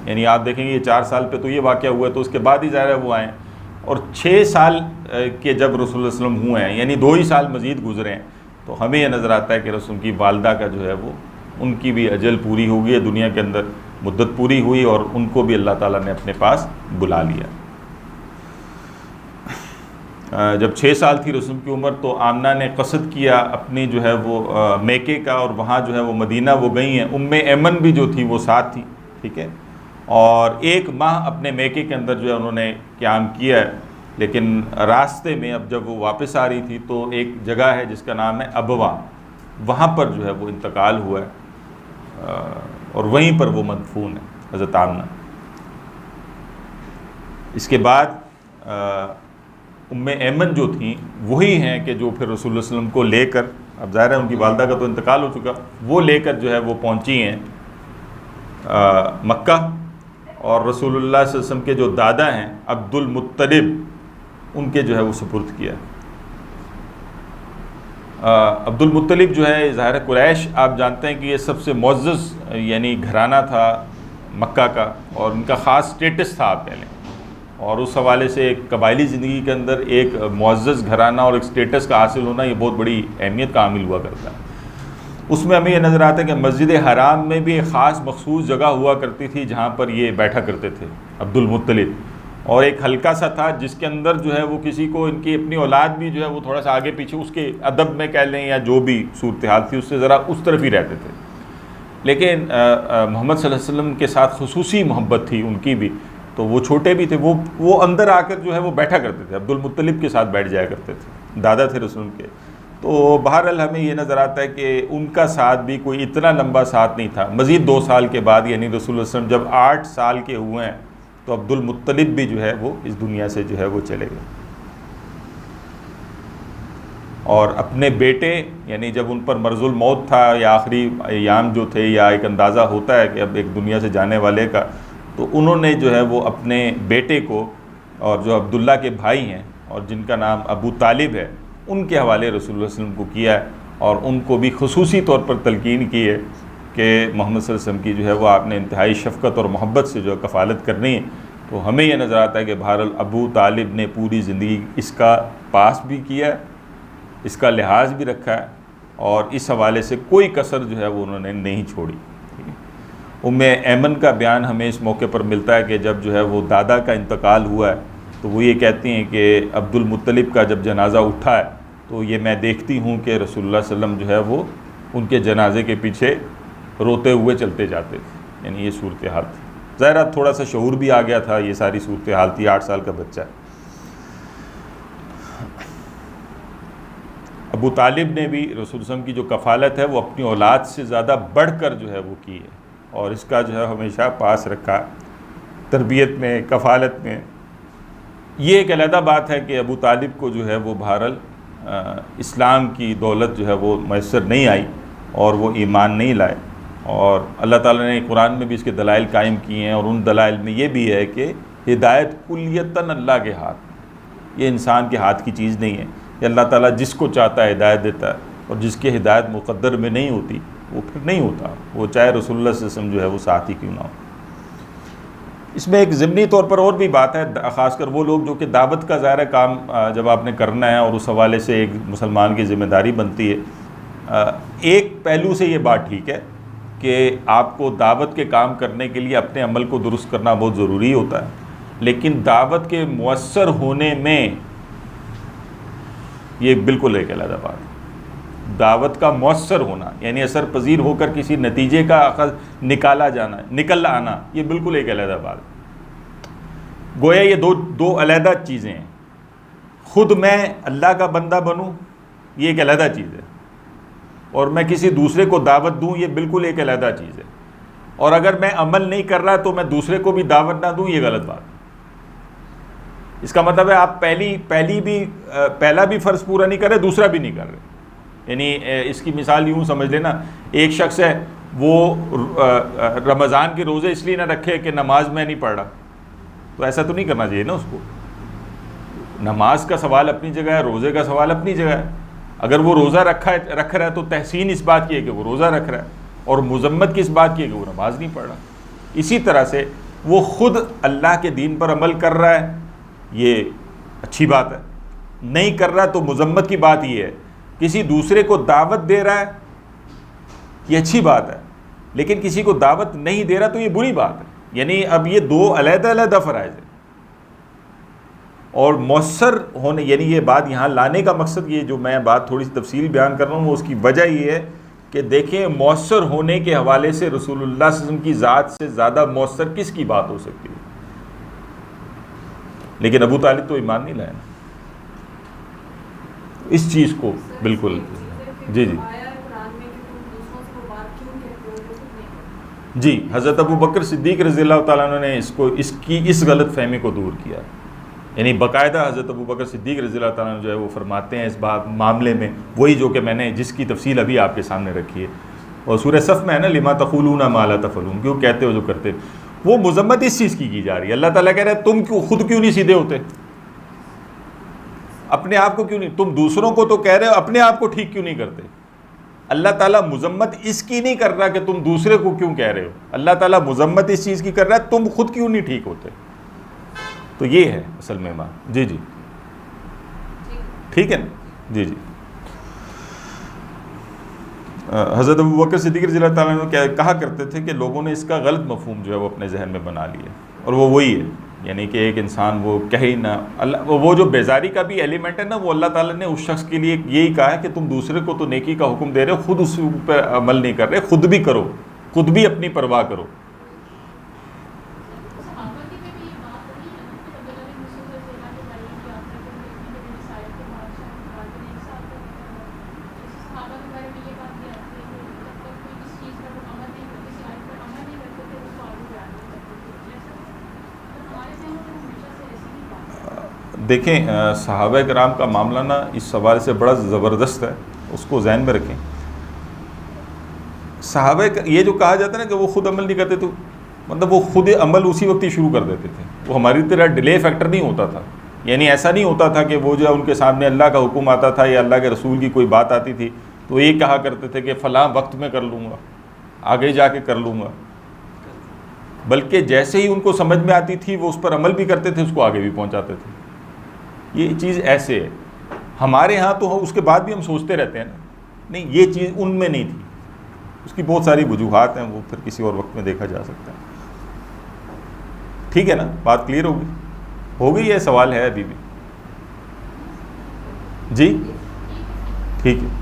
یعنی آپ دیکھیں گے یہ 4 سال پہ تو یہ واقعہ ہوا ہے، تو اس کے بعد ہی ظاہر ہے وہ آئیں، اور 6 سال کے جب رسول اللہ صلی اللہ علیہ وسلم ہوئے ہیں، یعنی 2 ہی سال مزید گزرے ہیں، تو ہمیں یہ نظر آتا ہے کہ رسول کی والدہ کا جو ہے وہ ان کی بھی اجل پوری ہو گئی ہے، دنیا کے اندر مدت پوری ہوئی اور ان کو بھی اللہ تعالیٰ نے اپنے پاس بلا لیا۔ جب 6 سال تھی رسول کی عمر تو آمنہ نے قصد کیا اپنی جو ہے وہ میکے کا، اور وہاں جو ہے وہ مدینہ وہ گئی ہیں، ایمن بھی جو تھی وہ ساتھ تھی، ٹھیک ہے، اور 1 ماہ اپنے میکے کے اندر جو ہے انہوں نے قیام کیا ہے، لیکن راستے میں اب جب وہ واپس آ رہی تھی تو ایک جگہ ہے جس کا نام ہے ابوا، وہاں پر جو ہے وہ انتقال ہوا ہے، اور وہیں پر وہ مدفون ہے حضرت آمنہ۔ اس کے بعد ام ایمن جو تھیں وہی ہیں کہ جو پھر رسول اللہ صلی اللہ علیہ وسلم کو لے کر، اب ظاہر ہے ان کی والدہ کا تو انتقال ہو چکا، وہ لے کر جو ہے وہ پہنچی ہیں مکہ، اور رسول اللہ صلی اللہ علیہ وسلم کے جو دادا ہیں عبد المطلب، ان کے جو ہے وہ سپرد کیا۔ عبد المطلب جو ہے ظاہر قریش، آپ جانتے ہیں کہ یہ سب سے معزز یعنی گھرانہ تھا مکہ کا، اور ان کا خاص سٹیٹس تھا پہلے، اور اس حوالے سے ایک قبائلی زندگی کے اندر ایک معزز گھرانہ اور ایک سٹیٹس کا حاصل ہونا یہ بہت بڑی اہمیت کا حامل ہوا کرتا ہے۔ اس میں ہمیں یہ نظر آتا ہے کہ مسجد حرام میں بھی ایک خاص مخصوص جگہ ہوا کرتی تھی جہاں پر یہ بیٹھا کرتے تھے عبد المطلب، اور ایک ہلکا سا تھا جس کے اندر جو ہے وہ کسی کو ان کی اپنی اولاد بھی جو ہے وہ تھوڑا سا آگے پیچھے اس کے ادب میں کہہ لیں یا جو بھی صورتحال تھی اس سے ذرا اس طرف ہی رہتے تھے، لیکن محمد صلی اللہ علیہ وسلم کے ساتھ خصوصی محبت تھی ان کی بھی، تو وہ چھوٹے بھی تھے، وہ اندر آ کر جو ہے وہ بیٹھا کرتے تھے، عبد المطلب کے ساتھ بیٹھ جایا کرتے تھے، دادا تھے رسول کے۔ تو بہرحال ہمیں یہ نظر آتا ہے کہ ان کا ساتھ بھی کوئی اتنا لمبا ساتھ نہیں تھا، مزید 2 سال کے بعد یعنی رسول اللہ صلی اللہ علیہ وسلم جب 8 سال کے ہوئے ہیں تو عبد المطلب بھی جو ہے وہ اس دنیا سے جو ہے وہ چلے گئے، اور اپنے بیٹے یعنی جب ان پر مرض الموت تھا یا آخری ایام جو تھے یا ایک اندازہ ہوتا ہے کہ اب ایک دنیا سے جانے والے کا، تو انہوں نے جو ہے وہ اپنے بیٹے کو، اور جو عبداللہ کے بھائی ہیں اور جن کا نام ابو طالب ہے، ان کے حوالے رسول اللہ صلی اللہ علیہ وسلم کو کیا ہے، اور ان کو بھی خصوصی طور پر تلقین کی ہے کہ محمد صلی اللہ علیہ وسلم کی جو ہے وہ آپ نے انتہائی شفقت اور محبت سے جو ہے کفالت کرنی ہے۔ تو ہمیں یہ نظر آتا ہے کہ بہرحال ابو طالب نے پوری زندگی اس کا پاس بھی کیا ہے، اس کا لحاظ بھی رکھا ہے، اور اس حوالے سے کوئی کسر جو ہے وہ انہوں نے نہیں چھوڑی۔ ام ایمن کا بیان ہمیں اس موقع پر ملتا ہے کہ جب جو ہے وہ دادا کا انتقال ہوا ہے تو وہ یہ کہتی ہیں کہ عبد المطلب کا جب جنازہ اٹھا ہے تو یہ میں دیکھتی ہوں کہ رسول اللہ صلی اللہ علیہ وسلم جو ہے وہ ان کے جنازے کے پیچھے روتے ہوئے چلتے جاتے تھے، یعنی یہ صورتحال تھی۔ ظاہر تھوڑا سا شعور بھی آ گیا تھا، یہ ساری صورتحال تھی، 8 سال کا بچہ ہے۔ ابو طالب نے بھی رسول اللہ صلی اللہ علیہ وسلم کی جو کفالت ہے وہ اپنی اولاد سے زیادہ بڑھ کر جو ہے وہ کی ہے، اور اس کا جو ہے ہمیشہ پاس رکھا تربیت میں، کفالت میں۔ یہ ایک علیحدہ بات ہے کہ ابو طالب کو جو ہے وہ بہرحال اسلام کی دولت جو ہے وہ میسر نہیں آئی اور وہ ایمان نہیں لائے، اور اللہ تعالیٰ نے قرآن میں بھی اس کے دلائل قائم کیے ہیں، اور ان دلائل میں یہ بھی ہے کہ ہدایت کلیتاً اللہ کے ہاتھ، یہ انسان کے ہاتھ کی چیز نہیں ہے، یہ اللہ تعالیٰ جس کو چاہتا ہے ہدایت دیتا ہے، اور جس کی ہدایت مقدر میں نہیں ہوتی وہ پھر نہیں ہوتا، وہ چاہے رسول اللہ صلی اللہ علیہ وسلم جو ہے وہ ساتھ ہی کیوں نہ ہو۔ اس میں ایک ضمنی طور پر اور بھی بات ہے، خاص کر وہ لوگ جو کہ دعوت کا ظاہر کام جب آپ نے کرنا ہے اور اس حوالے سے ایک مسلمان کی ذمہ داری بنتی ہے، ایک پہلو سے یہ بات ٹھیک ہے کہ آپ کو دعوت کے کام کرنے کے لیے اپنے عمل کو درست کرنا بہت ضروری ہوتا ہے، لیکن دعوت کے مؤثر ہونے میں یہ بالکل ایک علیحدہ بات ہے۔ دعوت کا مؤثر ہونا یعنی اثر پذیر ہو کر کسی نتیجے کا نکل آنا، یہ بالکل ایک علیحدہ بات ہے۔ گویا یہ دو علیحدہ چیزیں ہیں۔ خود میں اللہ کا بندہ بنوں یہ ایک علیحدہ چیز ہے، اور میں کسی دوسرے کو دعوت دوں یہ بالکل ایک علیحدہ چیز ہے، اور اگر میں عمل نہیں کر رہا تو میں دوسرے کو بھی دعوت نہ دوں یہ غلط بات ہے۔ اس کا مطلب ہے آپ پہلا بھی فرض پورا نہیں کر رہے، دوسرا بھی نہیں کر رہے۔ یعنی اس کی مثال یوں سمجھ لینا، ایک شخص ہے وہ رمضان کے روزے اس لیے نہ رکھے کہ نماز میں نہیں پڑھ رہا، تو ایسا تو نہیں کرنا چاہیے نا اس کو۔ نماز کا سوال اپنی جگہ ہے، روزے کا سوال اپنی جگہ ہے۔ اگر وہ روزہ رکھ رہا ہے تو تحسین اس بات کی ہے کہ وہ روزہ رکھ رہا ہے، اور مذمت کی اس بات کی ہے کہ وہ نماز نہیں پڑھ رہا۔ اسی طرح سے وہ خود اللہ کے دین پر عمل کر رہا ہے، یہ اچھی بات ہے، نہیں کر رہا تو مذمت کی بات یہ ہے۔ کسی دوسرے کو دعوت دے رہا ہے یہ اچھی بات ہے، لیکن کسی کو دعوت نہیں دے رہا تو یہ بری بات ہے۔ یعنی اب یہ دو علیحدہ علیحدہ فرائض ہیں، اور مؤثر ہونے یعنی یہ بات یہاں لانے کا مقصد، یہ جو میں بات تھوڑی سی تفصیل بیان کر رہا ہوں، اس کی وجہ یہ ہے کہ دیکھیں مؤثر ہونے کے حوالے سے رسول اللہ صلی اللہ علیہ وسلم کی ذات سے زیادہ مؤثر کس کی بات ہو سکتی ہے؟ لیکن ابو طالب تو ایمان نہیں لائے نا اس چیز کو بالکل. جی جی جی حضرت ابو بکر صدیق رضی اللہ تعالیٰ عنہ نے اس غلط فہمی کو دور کیا. یعنی باقاعدہ حضرت ابو بکر صدیق رضی اللہ تعالیٰ عنہ جو ہے وہ فرماتے ہیں اس معاملے میں وہی جو کہ میں نے جس کی تفصیل ابھی آپ کے سامنے رکھی ہے، اور سورہ صف میں ہے نا لما تقولون ما لا تفعلون، کیوں کہتے ہو جو کرتے. وہ مذمت اس چیز کی جا رہی ہے. اللہ تعالیٰ کہہ رہے ہیں تم خود کیوں نہیں سیدھے ہوتے، اپنے آپ کو کیوں نہیں، تم دوسروں کو تو کہہ رہے ہو اپنے آپ کو ٹھیک کیوں نہیں کرتے. اللہ تعالیٰ مذمت اس کی نہیں کر رہا کہ تم دوسرے کو کیوں کہہ رہے ہو، اللہ تعالیٰ مذمت اس چیز کی کر رہا ہے تم خود کیوں نہیں ٹھیک ہوتے. تو یہ ہے اصل میں بات. جی جی ٹھیک ہے نا. جی جی حضرت ابو بکر صدیق رضی اللہ تعالیٰ عنہ کہا کرتے تھے کہ لوگوں نے اس کا غلط مفہوم جو ہے وہ اپنے ذہن میں بنا لیا، اور وہ وہی ہے، یعنی کہ ایک انسان وہ کہے نہ اللہ، وہ جو بیزاری کا بھی ایلیمنٹ ہے نا، وہ اللہ تعالیٰ نے اس شخص کے لیے یہی کہا ہے کہ تم دوسرے کو تو نیکی کا حکم دے رہے ہو، خود اس پر عمل نہیں کر رہے، خود بھی کرو، خود بھی اپنی پرواہ کرو. دیکھیں صحابہ کرام کا معاملہ نا اس حوالے سے بڑا زبردست ہے، اس کو ذہن میں رکھیں. صحابہ یہ جو کہا جاتا ہے نا کہ وہ خود عمل نہیں کرتے، تو مطلب وہ خود عمل اسی وقت ہی شروع کر دیتے تھے. وہ ہماری طرح ڈیلے فیکٹر نہیں ہوتا تھا، یعنی ایسا نہیں ہوتا تھا کہ وہ جو ان کے سامنے اللہ کا حکم آتا تھا یا اللہ کے رسول کی کوئی بات آتی تھی تو یہ کہا کرتے تھے کہ فلاں وقت میں کر لوں گا، آگے جا کے کر لوں گا. بلکہ جیسے ہی ان کو سمجھ میں آتی تھی وہ اس پر عمل بھی کرتے تھے، اس کو آگے بھی پہنچاتے تھے. یہ چیز ایسے ہے. ہمارے ہاں تو اس کے بعد بھی ہم سوچتے رہتے ہیں نا، نہیں یہ چیز ان میں نہیں تھی. اس کی بہت ساری وجوہات ہیں، وہ پھر کسی اور وقت میں دیکھا جا سکتا ہے. ٹھیک ہے نا، بات کلیئر ہو گئی ہے؟ سوال ہے ابھی بھی؟ جی ٹھیک ہے.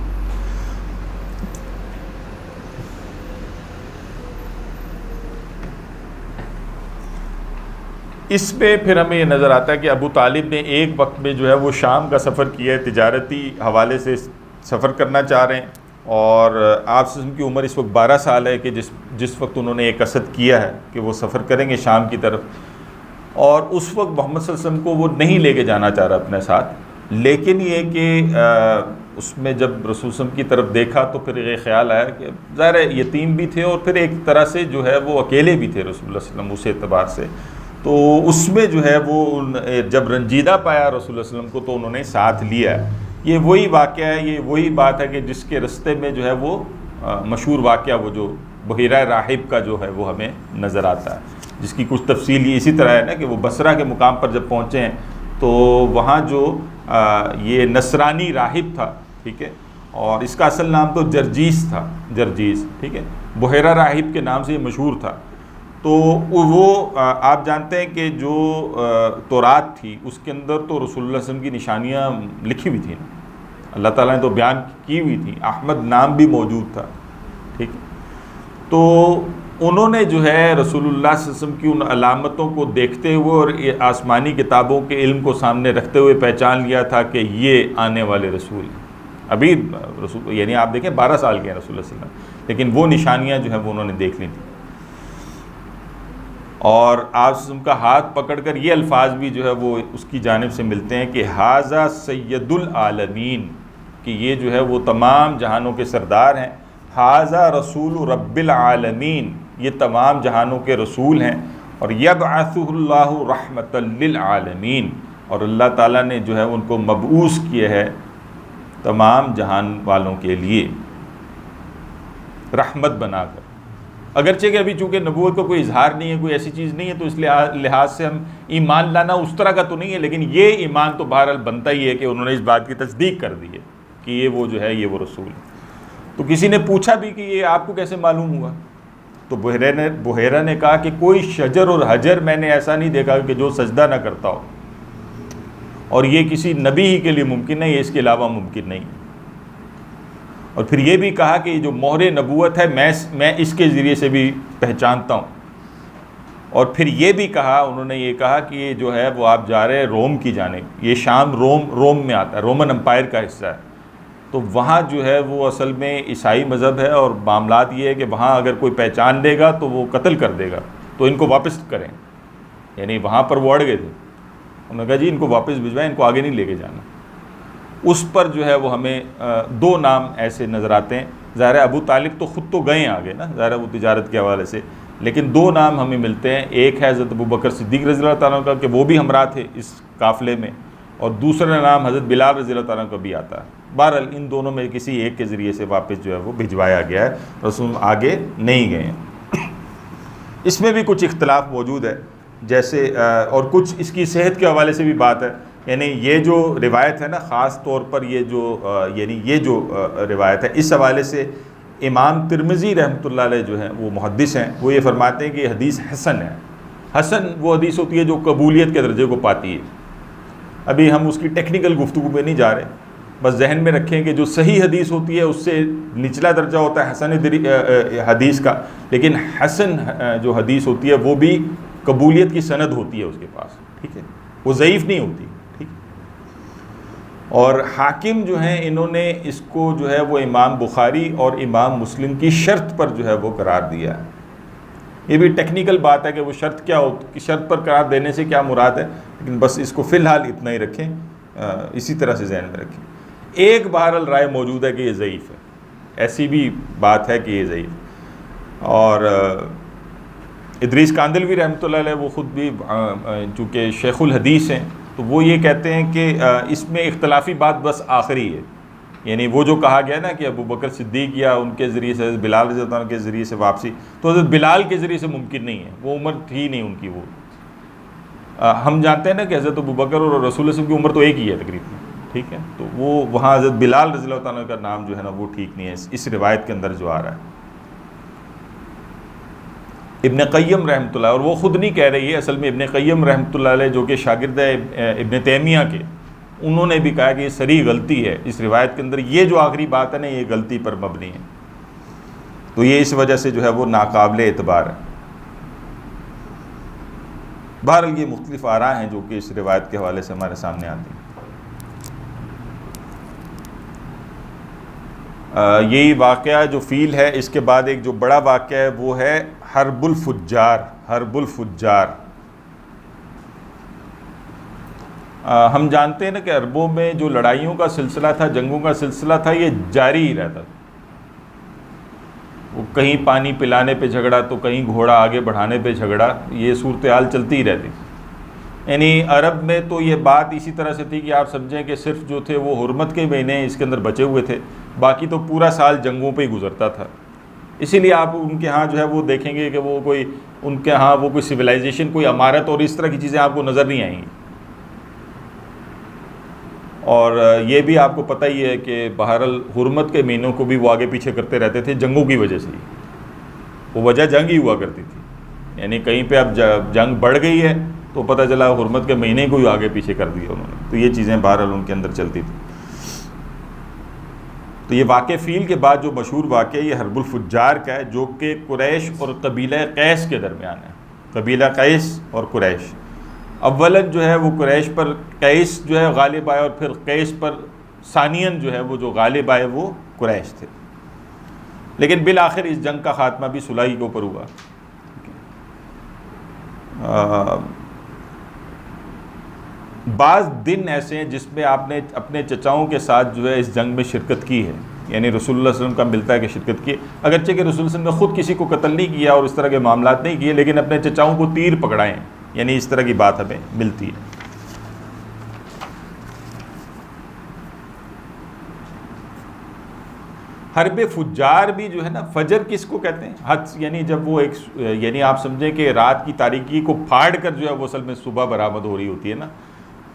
اس پہ پھر ہمیں یہ نظر آتا ہے کہ ابو طالب نے ایک وقت میں جو ہے وہ شام کا سفر کیا ہے، تجارتی حوالے سے سفر کرنا چاہ رہے ہیں، اور آپ سے کی عمر اس وقت 12 سال ہے کہ جس وقت انہوں نے ایک قصد کیا ہے کہ وہ سفر کریں گے شام کی طرف. اور اس وقت محمد صلی اللہ علیہ وسلم کو وہ نہیں لے کے جانا چاہ رہا اپنے ساتھ، لیکن یہ کہ اس میں جب رسول صلی اللہ علیہ وسلم کی طرف دیکھا تو پھر یہ خیال آیا کہ ظاہر یتیم بھی تھے اور پھر ایک طرح سے جو ہے وہ اکیلے بھی تھے رسول اللہ صلی اللہ علیہ وسلم اس اعتبار سے. تو اس میں جو ہے وہ جب رنجیدہ پایا رسول اللہ علیہ وسلم کو تو انہوں نے ساتھ لیا. یہ وہی واقعہ ہے، یہ وہی بات ہے کہ جس کے رستے میں جو ہے وہ مشہور واقعہ وہ جو بحیرہ راہب کا جو ہے وہ ہمیں نظر آتا ہے، جس کی کچھ تفصیل یہ اسی طرح ہے نا کہ وہ بصرہ کے مقام پر جب پہنچے ہیں تو وہاں جو یہ نصرانی راہب تھا، ٹھیک ہے، اور اس کا اصل نام تو جرجیس تھا، جرجیس، ٹھیک ہے، بحیرہ راہب کے نام سے یہ مشہور تھا. تو وہ آپ جانتے ہیں کہ جو تورات تھی اس کے اندر تو رسول اللہ صلی اللہ علیہ وسلم کی نشانیاں لکھی ہوئی تھیں، اللہ تعالیٰ نے تو بیان کی ہوئی تھی، احمد نام بھی موجود تھا، ٹھیک ہے. تو انہوں نے جو ہے رسول اللہ صلی اللہ علیہ وسلم کی ان علامتوں کو دیکھتے ہوئے اور آسمانی کتابوں کے علم کو سامنے رکھتے ہوئے پہچان لیا تھا کہ یہ آنے والے رسول ہیں. ابھی رسول یعنی آپ دیکھیں 12 سال کے ہیں رسول اللہ صلی اللہ علیہ وسلم، لیکن وہ نشانیاں جو ہیں وہ انہوں نے دیکھ لی تھیں. اور آپ کا ہاتھ پکڑ کر یہ الفاظ بھی جو ہے وہ اس کی جانب سے ملتے ہیں کہ ھذا سید العالمین، کہ یہ جو ہے وہ تمام جہانوں کے سردار ہیں. ھذا رسول رب العالمین، یہ تمام جہانوں کے رسول ہیں. اور یبعثہ اللہ رحمۃ للعالمین، اور اللہ تعالیٰ نے جو ہے ان کو مبعوث کیا ہے تمام جہان والوں کے لیے رحمت بنا کر. اگرچہ کہ ابھی چونکہ نبوت کا کوئی اظہار نہیں ہے، کوئی ایسی چیز نہیں ہے، تو اس لحاظ سے ہم ایمان لانا اس طرح کا تو نہیں ہے، لیکن یہ ایمان تو بہرحال بنتا ہی ہے کہ انہوں نے اس بات کی تصدیق کر دی ہے کہ یہ وہ جو ہے یہ وہ رسول ہے. تو کسی نے پوچھا بھی کہ یہ آپ کو کیسے معلوم ہوا؟ تو بحیرہ نے کہا کہ کوئی شجر اور حجر میں نے ایسا نہیں دیکھا کہ جو سجدہ نہ کرتا ہو، اور یہ کسی نبی ہی کے لیے ممکن ہے، یہ اس کے علاوہ ممکن نہیں. اور پھر یہ بھی کہا کہ جو مہر نبوت ہے میں اس کے ذریعے سے بھی پہچانتا ہوں. اور پھر یہ بھی کہا، انہوں نے یہ کہا کہ یہ جو ہے وہ آپ جا رہے ہیں روم کی جانب، یہ شام روم میں آتا ہے، رومن امپائر کا حصہ ہے، تو وہاں جو ہے وہ اصل میں عیسائی مذہب ہے، اور معاملات یہ ہے کہ وہاں اگر کوئی پہچان لے گا تو وہ قتل کر دے گا، تو ان کو واپس کریں. یعنی وہاں پر وہ اڑ گئے تھے، انہوں نے کہا جی ان کو واپس بھجوائیں، ان کو آگے نہیں لے کے جانا. اس پر جو ہے وہ ہمیں دو نام ایسے نظر آتے ہیں. ظاہر ابو طالب تو خود تو گئے آگے نا، ظاہر وہ تجارت کے حوالے سے، لیکن دو نام ہمیں ملتے ہیں. ایک ہے حضرت ابو بکر صدیق رضی اللہ تعالیٰ عنہ کا کہ وہ بھی ہمراہ تھے اس قافلے میں، اور دوسرا نام حضرت بلال رضی اللہ تعالیٰ عنہ کا بھی آتا ہے. بہرحال ان دونوں میں کسی ایک کے ذریعے سے واپس جو ہے وہ بھجوایا گیا ہے، رسول آگے نہیں گئے ہیں. اس میں بھی کچھ اختلاف موجود ہے، جیسے اور کچھ اس کی صحت کے حوالے سے بھی بات ہے. یعنی یہ جو روایت ہے نا، خاص طور پر یہ جو روایت ہے، اس حوالے سے امام ترمذی رحمۃ اللہ علیہ جو ہیں وہ محدث ہیں، وہ یہ فرماتے ہیں کہ یہ حدیث حسن ہے. حسن وہ حدیث ہوتی ہے جو قبولیت کے درجے کو پاتی ہے. ابھی ہم اس کی ٹیکنیکل گفتگو پہ نہیں جا رہے، بس ذہن میں رکھیں کہ جو صحیح حدیث ہوتی ہے اس سے نچلا درجہ ہوتا ہے حسن حدیث کا، لیکن حسن جو حدیث ہوتی ہے وہ بھی قبولیت کی سند ہوتی ہے اس کے پاس، ٹھیک ہے، وہ ضعیف نہیں ہوتی. ٹھیک. اور حاکم جو ہیں انہوں نے اس کو جو ہے وہ امام بخاری اور امام مسلم کی شرط پر جو ہے وہ قرار دیا ہے. یہ بھی ٹیکنیکل بات ہے کہ وہ شرط کیا ہوتی، شرط پر قرار دینے سے کیا مراد ہے، لیکن بس اس کو فی الحال اتنا ہی رکھیں، اسی طرح سے ذہن میں رکھیں. ایک بہرحال رائے موجود ہے کہ یہ ضعیف ہے، ایسی بھی بات ہے کہ یہ ضعیف. اور ادریس کاندلوی رحمۃ اللہ علیہ وہ خود بھی چونکہ شیخ الحدیث ہیں، تو وہ یہ کہتے ہیں کہ اس میں اختلافی بات بس آخری ہے. یعنی وہ جو کہا گیا نا کہ ابو بکر صدیق یا ان کے ذریعے سے حضرت بلال رضی اللہ عنہ کے ذریعے سے واپسی، تو حضرت بلال کے ذریعے سے ممکن نہیں ہے، وہ عمر تھی نہیں ان کی. وہ ہم جانتے ہیں نا کہ حضرت ابو بکر اور رسول اللہ صلی اللہ علیہ وسلم کی عمر تو ایک ہی ہے تقریباً، ٹھیک ہے، تو وہ وہاں حضرت بلال رضی اللہ عنہ کا نام جو ہے نا وہ ٹھیک نہیں ہے اس روایت کے اندر جو آ رہا ہے. ابن قیم رحمۃ اللہ، اور وہ خود نہیں کہہ رہی ہے، اصل میں ابن قیم رحمۃ اللہ علیہ جو کہ شاگرد ہے ابن تیمیہ کے، انہوں نے بھی کہا کہ یہ صریح غلطی ہے اس روایت کے اندر، یہ جو آخری بات ہے نا یہ غلطی پر مبنی ہے، تو یہ اس وجہ سے جو ہے وہ ناقابل اعتبار ہے. بہرحال یہ مختلف آراء ہیں جو کہ اس روایت کے حوالے سے ہمارے سامنے آتی ہیں. یہی واقعہ جو فیل ہے، اس کے بعد ایک جو بڑا واقعہ ہے وہ ہے حرب الفجار. حرب الفجار ہم جانتے ہیں نا کہ عربوں میں جو لڑائیوں کا سلسلہ تھا، جنگوں کا سلسلہ تھا، یہ جاری ہی رہتا تھا. وہ کہیں پانی پلانے پہ جھگڑا تو کہیں گھوڑا آگے بڑھانے پہ جھگڑا، یہ صورتحال چلتی ہی رہتی. یعنی عرب میں تو یہ بات اسی طرح سے تھی کہ آپ سمجھیں کہ صرف جو تھے وہ حرمت کے مہینے اس کے اندر بچے ہوئے تھے، باقی تو پورا سال جنگوں پہ ہی گزرتا تھا. اسی لیے آپ ان کے ہاں جو ہے وہ دیکھیں گے کہ وہ کوئی ان کے ہاں وہ کوئی سویلائزیشن، کوئی عمارت اور اس طرح کی چیزیں آپ کو نظر نہیں آئیں گی. اور یہ بھی آپ کو پتہ ہی ہے کہ بہرحال حرمت کے مہینوں کو بھی وہ آگے پیچھے کرتے رہتے تھے جنگوں کی وجہ سے ہی. وہ وجہ جنگ ہی ہوا کرتی تھی، یعنی کہیں پہ اب جنگ بڑھ گئی ہے تو پتہ چلا حرمت کے مہینے کو ہی آگے پیچھے کر دیا انہوں نے. تو یہ چیزیں بہرحال ان کے اندر چلتی تھی. تو یہ واقع فیل کے بعد جو مشہور واقعہ یہ حرب الفجار کا ہے، جو کہ قریش اور قبیلہ قیس کے درمیان ہے. قبیلہ قیس اور قریش، اولاً جو ہے وہ قریش پر قیس جو ہے غالب آئے، اور پھر قیس پر ثانیاً جو ہے وہ جو غالب آئے وہ قریش تھے. لیکن بالآخر اس جنگ کا خاتمہ بھی صلح کے اوپر ہوا. بعض دن ایسے ہیں جس میں آپ نے اپنے چچاؤں کے ساتھ جو ہے اس جنگ میں شرکت کی ہے، یعنی رسول اللہ صلی اللہ علیہ وسلم کا ملتا ہے کہ شرکت کی، اگرچہ کہ رسول اللہ صلی اللہ علیہ وسلم نے خود کسی کو قتل نہیں کیا اور اس طرح کے معاملات نہیں کیے، لیکن اپنے چچاؤں کو تیر پکڑائے ہیں، یعنی اس طرح کی بات ہمیں ملتی ہے. حرب فجار بھی جو ہے نا، فجر کس کو کہتے ہیں؟ حد، یعنی جب وہ ایک، یعنی آپ سمجھیں کہ رات کی تاریکی کو پھاڑ کر جو ہے وہ اصل میں صبح برآمد ہو رہی ہوتی ہے نا،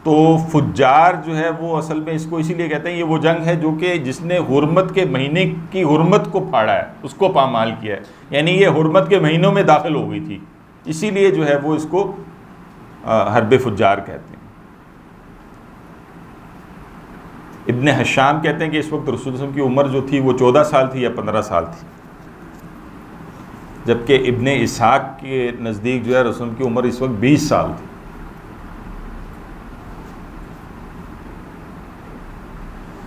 تو فجار جو ہے وہ اصل میں اس کو اسی لیے کہتے ہیں یہ وہ جنگ ہے جو کہ جس نے حرمت کے مہینے کی حرمت کو پھاڑا ہے، اس کو پامال کیا ہے، یعنی یہ حرمت کے مہینوں میں داخل ہو گئی تھی، اسی لیے جو ہے وہ اس کو حرب فجار کہتے ہیں. ابن حشام کہتے ہیں کہ اس وقت رسول اللہ صلی اللہ علیہ وسلم کی عمر جو تھی وہ 14 سال تھی یا 15 سال تھی. جبکہ ابن اسحاق کے نزدیک جو ہے رسول کی عمر اس وقت 20 سال تھی۔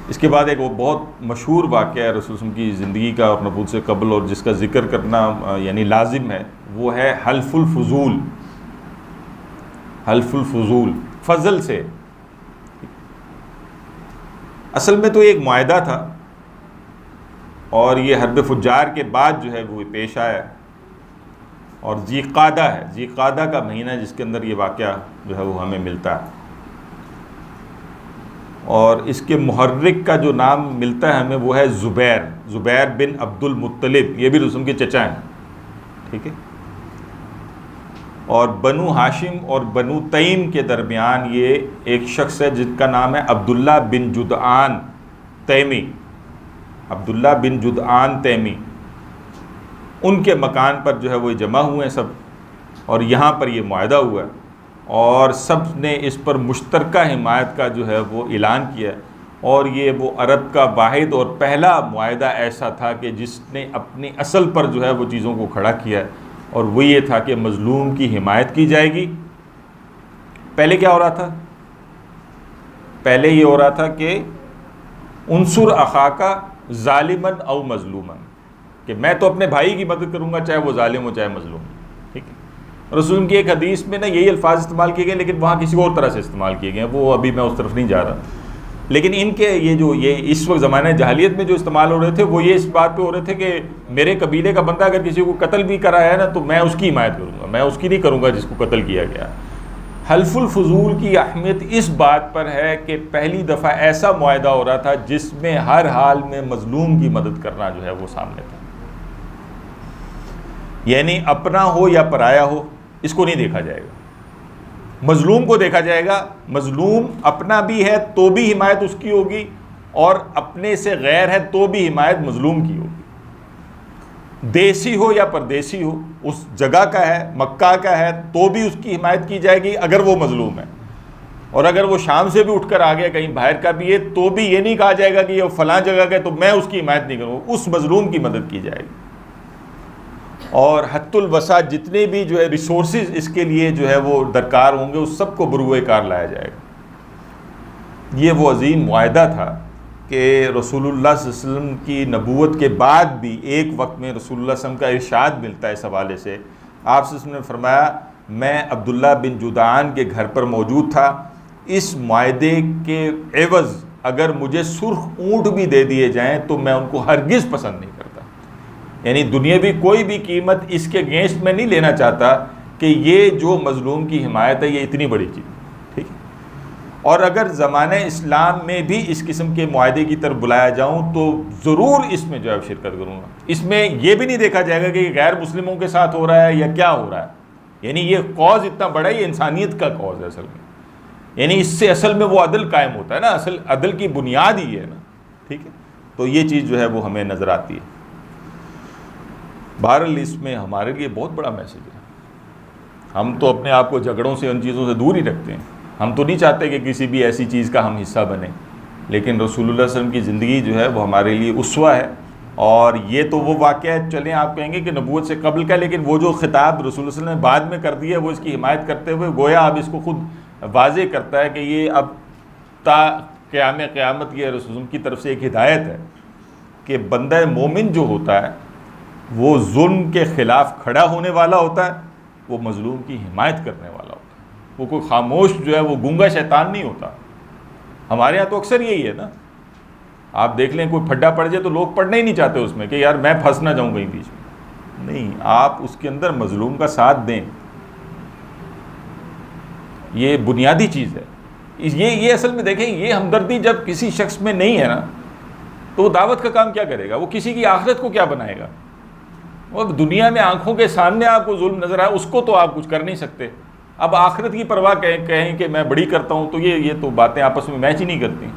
اس کے بعد ایک وہ بہت مشہور واقعہ ہے رسول اللہ کی زندگی کا اور نبوت سے قبل، اور جس کا ذکر کرنا یعنی لازم ہے، وہ ہے حلف الفضول۔ حلف الفضول، فضل سے، اصل میں تو ایک معاہدہ تھا، اور یہ حرب فجار کے بعد جو ہے وہ پیش آیا، اور ذی قعدہ ہے، ذی قعدہ کا مہینہ جس کے اندر یہ واقعہ جو ہے وہ ہمیں ملتا ہے، اور اس کے محرک کا جو نام ملتا ہے ہمیں وہ ہے زبیر بن عبد المطلب، یہ بھی رسول کے چچا ہیں، ٹھیک ہے۔ اور بنو ہاشم اور بنو تیم کے درمیان یہ ایک شخص ہے جن کا نام ہے عبداللہ بن جدعان تیمی، عبداللہ بن جدعان تیمی۔ ان کے مکان پر جو ہے وہ جمع ہوئے ہیں سب، اور یہاں پر یہ معاہدہ ہوا ہے، اور سب نے اس پر مشترکہ حمایت کا جو ہے وہ اعلان کیا ہے، اور یہ وہ عرب کا واحد اور پہلا معاہدہ ایسا تھا کہ جس نے اپنی اصل پر جو ہے وہ چیزوں کو کھڑا کیا ہے، اور وہ یہ تھا کہ مظلوم کی حمایت کی جائے گی۔ پہلے کیا ہو رہا تھا؟ پہلے یہ ہو رہا تھا کہ انصر اخاک ظالمن او مظلومن، کہ میں تو اپنے بھائی کی مدد کروں گا چاہے وہ ظالم ہو چاہے مظلوم، ٹھیک ہے۔ رسول کی ایک حدیث میں نا یہی الفاظ استعمال کیے گئے، لیکن وہاں کسی اور طرح سے استعمال کیے گئے ہیں، وہ ابھی میں اس طرف نہیں جا رہا، لیکن ان کے یہ اس وقت زمانہ جاہلیت میں جو استعمال ہو رہے تھے وہ یہ اس بات پہ ہو رہے تھے کہ میرے قبیلے کا بندہ اگر کسی کو قتل بھی کرایا ہے نا تو میں اس کی حمایت کروں گا، میں اس کی نہیں کروں گا جس کو قتل کیا گیا۔ حلف الفضول کی اہمیت اس بات پر ہے کہ پہلی دفعہ ایسا معاہدہ ہو رہا تھا جس میں ہر حال میں مظلوم کی مدد کرنا جو ہے وہ سامنے تھا، یعنی اپنا ہو یا پرایا ہو اس کو نہیں دیکھا جائے گا، مظلوم کو دیکھا جائے گا۔ مظلوم اپنا بھی ہے تو بھی حمایت اس کی ہوگی، اور اپنے سے غیر ہے تو بھی حمایت مظلوم کی ہوگی، دیسی ہو یا پردیسی ہو، اس جگہ کا ہے، مکہ کا ہے تو بھی اس کی حمایت کی جائے گی اگر وہ مظلوم ہے، اور اگر وہ شام سے بھی اٹھ کر آ گیا کہیں باہر کا بھی ہے تو بھی یہ نہیں کہا جائے گا کہ یہ فلاں جگہ کا ہے تو میں اس کی حمایت نہیں کروں گا، اس مظلوم کی مدد کی جائے گی۔ اور حت الوسع جتنے بھی جو ہے ریسورسز اس کے لیے جو ہے وہ درکار ہوں گے اس سب کو بروئے کار لایا جائے گا۔ یہ وہ عظیم معاہدہ تھا کہ رسول اللہ صلی اللہ علیہ وسلم کی نبوت کے بعد بھی ایک وقت میں رسول اللہ صلی اللہ علیہ وسلم کا ارشاد ملتا ہے اس حوالے سے۔ آپ صلی اللہ علیہ وسلم نے فرمایا میں عبداللہ بن جدعان کے گھر پر موجود تھا، اس معاہدے کے عوض اگر مجھے سرخ اونٹ بھی دے دیے جائیں تو میں ان کو ہرگز پسند نہیں کرتا، یعنی دنیاوی کوئی بھی قیمت اس کے اگینسٹ میں نہیں لینا چاہتا کہ یہ جو مظلوم کی حمایت ہے یہ اتنی بڑی چیز، ٹھیک ہے۔ اور اگر زمانہ اسلام میں بھی اس قسم کے معاہدے کی طرف بلایا جاؤں تو ضرور اس میں جو ہے شرکت کروں گا۔ اس میں یہ بھی نہیں دیکھا جائے گا کہ یہ غیر مسلموں کے ساتھ ہو رہا ہے یا کیا ہو رہا ہے، یعنی یہ کاز اتنا بڑا ہے، یہ انسانیت کا کاز ہے اصل میں، یعنی اس سے اصل میں وہ عدل قائم ہوتا ہے نا، اصل عدل کی بنیاد ہی ہے نا، ٹھیک ہے۔ تو یہ چیز جو ہے وہ ہمیں نظر آتی ہے۔ بہرحال اس میں ہمارے لیے بہت بڑا میسج ہے، ہم تو اپنے آپ کو جھگڑوں سے ان چیزوں سے دور ہی رکھتے ہیں، ہم تو نہیں چاہتے کہ کسی بھی ایسی چیز کا ہم حصہ بنیں، لیکن رسول اللہ صلی اللہ علیہ وسلم کی زندگی جو ہے وہ ہمارے لیے اسوہ ہے۔ اور یہ تو وہ واقعہ چلیں آپ کہیں گے کہ نبوت سے قبل کا، لیکن وہ جو خطاب رسول اللہ صلی اللہ علیہ وسلم نے بعد میں کر دیا وہ اس کی حمایت کرتے ہوئے گویا اب اس کو خود واضح کرتا ہے کہ یہ اب تا قیامت یہ رسول اللہ کی طرف سے ایک ہدایت ہے کہ بندہ مومن جو ہوتا ہے وہ ظلم کے خلاف کھڑا ہونے والا ہوتا ہے، وہ مظلوم کی حمایت کرنے والا ہوتا ہے، وہ کوئی خاموش جو ہے وہ گونگا شیطان نہیں ہوتا۔ ہمارے ہاں تو اکثر یہی ہے نا، آپ دیکھ لیں کوئی پھڈا پڑ جائے تو لوگ پڑھنا ہی نہیں چاہتے اس میں کہ یار میں پھنس نہ جاؤں کہیں بیچ میں، نہیں، آپ اس کے اندر مظلوم کا ساتھ دیں، یہ بنیادی چیز ہے۔ یہ اصل میں دیکھیں یہ ہمدردی جب کسی شخص میں نہیں ہے نا تو وہ دعوت کا کام کیا کرے گا، وہ کسی کی آخرت کو کیا بنائے گا؟ وہ دنیا میں آنکھوں کے سامنے آپ کو ظلم نظر آئے اس کو تو آپ کچھ کر نہیں سکتے، اب آخرت کی پرواہ کہیں کہ میں بڑی کرتا ہوں تو یہ تو باتیں آپس میں میچ ہی نہیں کرتی۔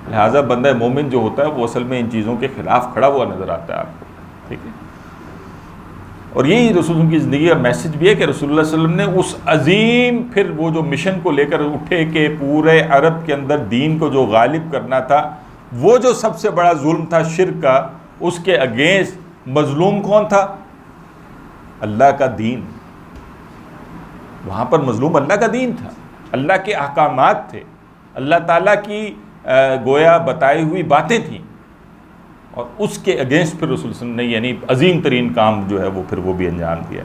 لہٰذا بندہ مومن جو ہوتا ہے وہ اصل میں ان چیزوں کے خلاف کھڑا ہوا نظر آتا ہے آپ کو، ٹھیک ہے۔ اور یہی رسول کی زندگی کا میسج بھی ہے کہ رسول اللہ صلی اللہ علیہ وسلم نے اس عظیم پھر وہ جو مشن کو لے کر اٹھے کہ پورے عرب کے اندر دین کو جو غالب کرنا تھا، وہ جو سب سے بڑا ظلم تھا شرک کا، اس کے اگینسٹ مظلوم کون تھا؟ اللہ کا دین، وہاں پر مظلوم اللہ کا دین تھا، اللہ کے احکامات تھے، اللہ تعالیٰ کی گویا بتائی ہوئی باتیں تھیں، اور اس کے اگینسٹ پھر رسول صلی اللہ علیہ وسلم نے یعنی عظیم ترین کام جو ہے وہ پھر وہ بھی انجام دیا۔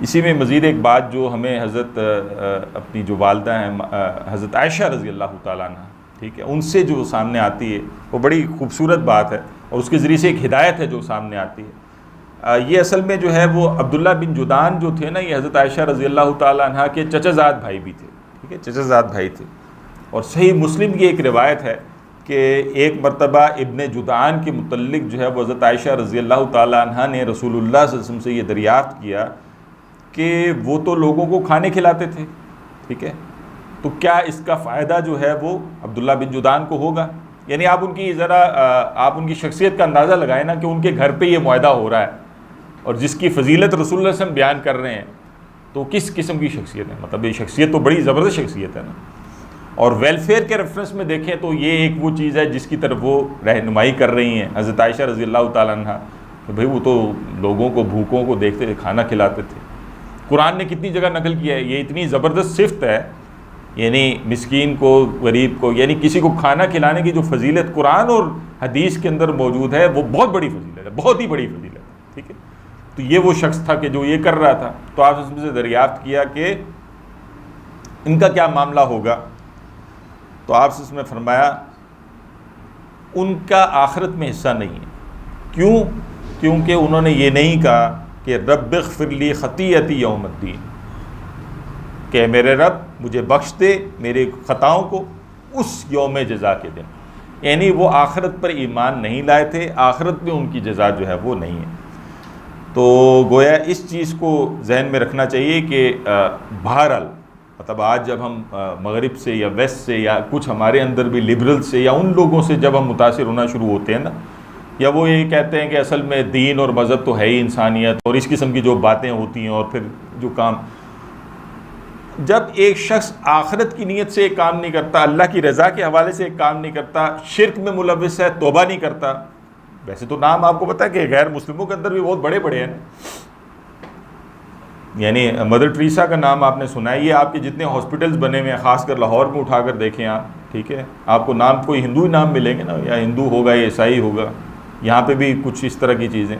اسی میں مزید ایک بات جو ہمیں حضرت اپنی جو والدہ ہیں حضرت عائشہ رضی اللہ تعالیٰ عنہ، ٹھیک ہے، ان سے جو سامنے آتی ہے وہ بڑی خوبصورت بات ہے، اور اس کے ذریعے سے ایک ہدایت ہے جو سامنے آتی ہے۔ یہ اصل میں جو ہے وہ عبداللہ بن جدعان جو تھے نا، یہ حضرت عائشہ رضی اللہ تعالیٰ عنہ کے چچا زاد بھائی بھی تھے، ٹھیک ہے، چچا زاد بھائی تھے۔ اور صحیح مسلم کی ایک روایت ہے کہ ایک مرتبہ ابن جدعان کے متعلق جو ہے وہ حضرت عائشہ رضی اللہ تعالیٰ عنہ نے رسول اللہ صلی اللہ علیہ وسلم سے یہ دریافت کیا کہ وہ تو لوگوں کو کھانے کھلاتے تھے، ٹھیک ہے، تو کیا اس کا فائدہ جو ہے وہ عبداللہ بن جدعان کو ہوگا؟ یعنی آپ ان کی ذرا آپ ان کی شخصیت کا اندازہ لگائیں نا کہ ان کے گھر پہ یہ معاہدہ ہو رہا ہے، اور جس کی فضیلت رسول اللہ صلی اللہ علیہ وسلم بیان کر رہے ہیں، تو کس قسم کی شخصیت ہے؟ مطلب یہ شخصیت تو بڑی زبردست شخصیت ہے نا۔ اور ویلفیئر کے ریفرنس میں دیکھیں تو یہ ایک وہ چیز ہے جس کی طرف وہ رہنمائی کر رہی ہیں حضرت عائشہ رضی اللہ تعالیٰ عنہ، کہ بھئی وہ تو لوگوں کو بھوکوں کو دیکھتے تھے، کھانا کھلاتے تھے۔ قرآن نے کتنی جگہ نقل کیا ہے، یہ اتنی زبردست صفت ہے، یعنی مسکین کو، غریب کو، یعنی کسی کو کھانا کھلانے کی جو فضیلت قرآن اور حدیث کے اندر موجود ہے وہ بہت بڑی فضیلت ہے، بہت ہی بڑی فضیلت ہے، ٹھیک ہے۔ تو یہ وہ شخص تھا کہ جو یہ کر رہا تھا، تو آپ اس میں سے دریافت کیا کہ ان کا کیا معاملہ ہوگا، تو آپ سے اس میں فرمایا ان کا آخرت میں حصہ نہیں ہے۔ کیوں؟ کیونکہ انہوں نے یہ نہیں کہا کہ رب اغفر لی خطیئتی یوم الدین، کہ میرے رب مجھے بخش دے میرے خطاؤں کو اس یوم جزا کے دن، یعنی وہ آخرت پر ایمان نہیں لائے تھے، آخرت میں ان کی جزا جو ہے وہ نہیں ہے۔ تو گویا اس چیز کو ذہن میں رکھنا چاہیے کہ بہرحال مطلب آج جب ہم مغرب سے یا ویسٹ سے یا کچھ ہمارے اندر بھی لبرل سے یا ان لوگوں سے جب ہم متاثر ہونا شروع ہوتے ہیں نا، یا وہ یہ کہتے ہیں کہ اصل میں دین اور مذہب تو ہے ہی انسانیت، اور اس قسم کی جو باتیں ہوتی ہیں، اور پھر جو کام، جب ایک شخص آخرت کی نیت سے ایک کام نہیں کرتا، اللہ کی رضا کے حوالے سے ایک کام نہیں کرتا، شرک میں ملوث ہے، توبہ نہیں کرتا، ویسے تو نام آپ کو پتہ ہے کہ غیر مسلموں کے اندر بھی بہت بڑے بڑے ہیں، یعنی مدر ٹریسا کا نام آپ نے سنا ہے، یہ آپ کے جتنے ہاسپٹلز بنے ہوئے ہیں، خاص کر لاہور میں اٹھا کر دیکھیں آپ، ٹھیک ہے، آپ کو نام کوئی ہندو ہی نام ملیں گے نا، یا ہندو ہوگا یا عیسائی ہوگا، یہاں پہ بھی کچھ اس طرح کی چیزیں،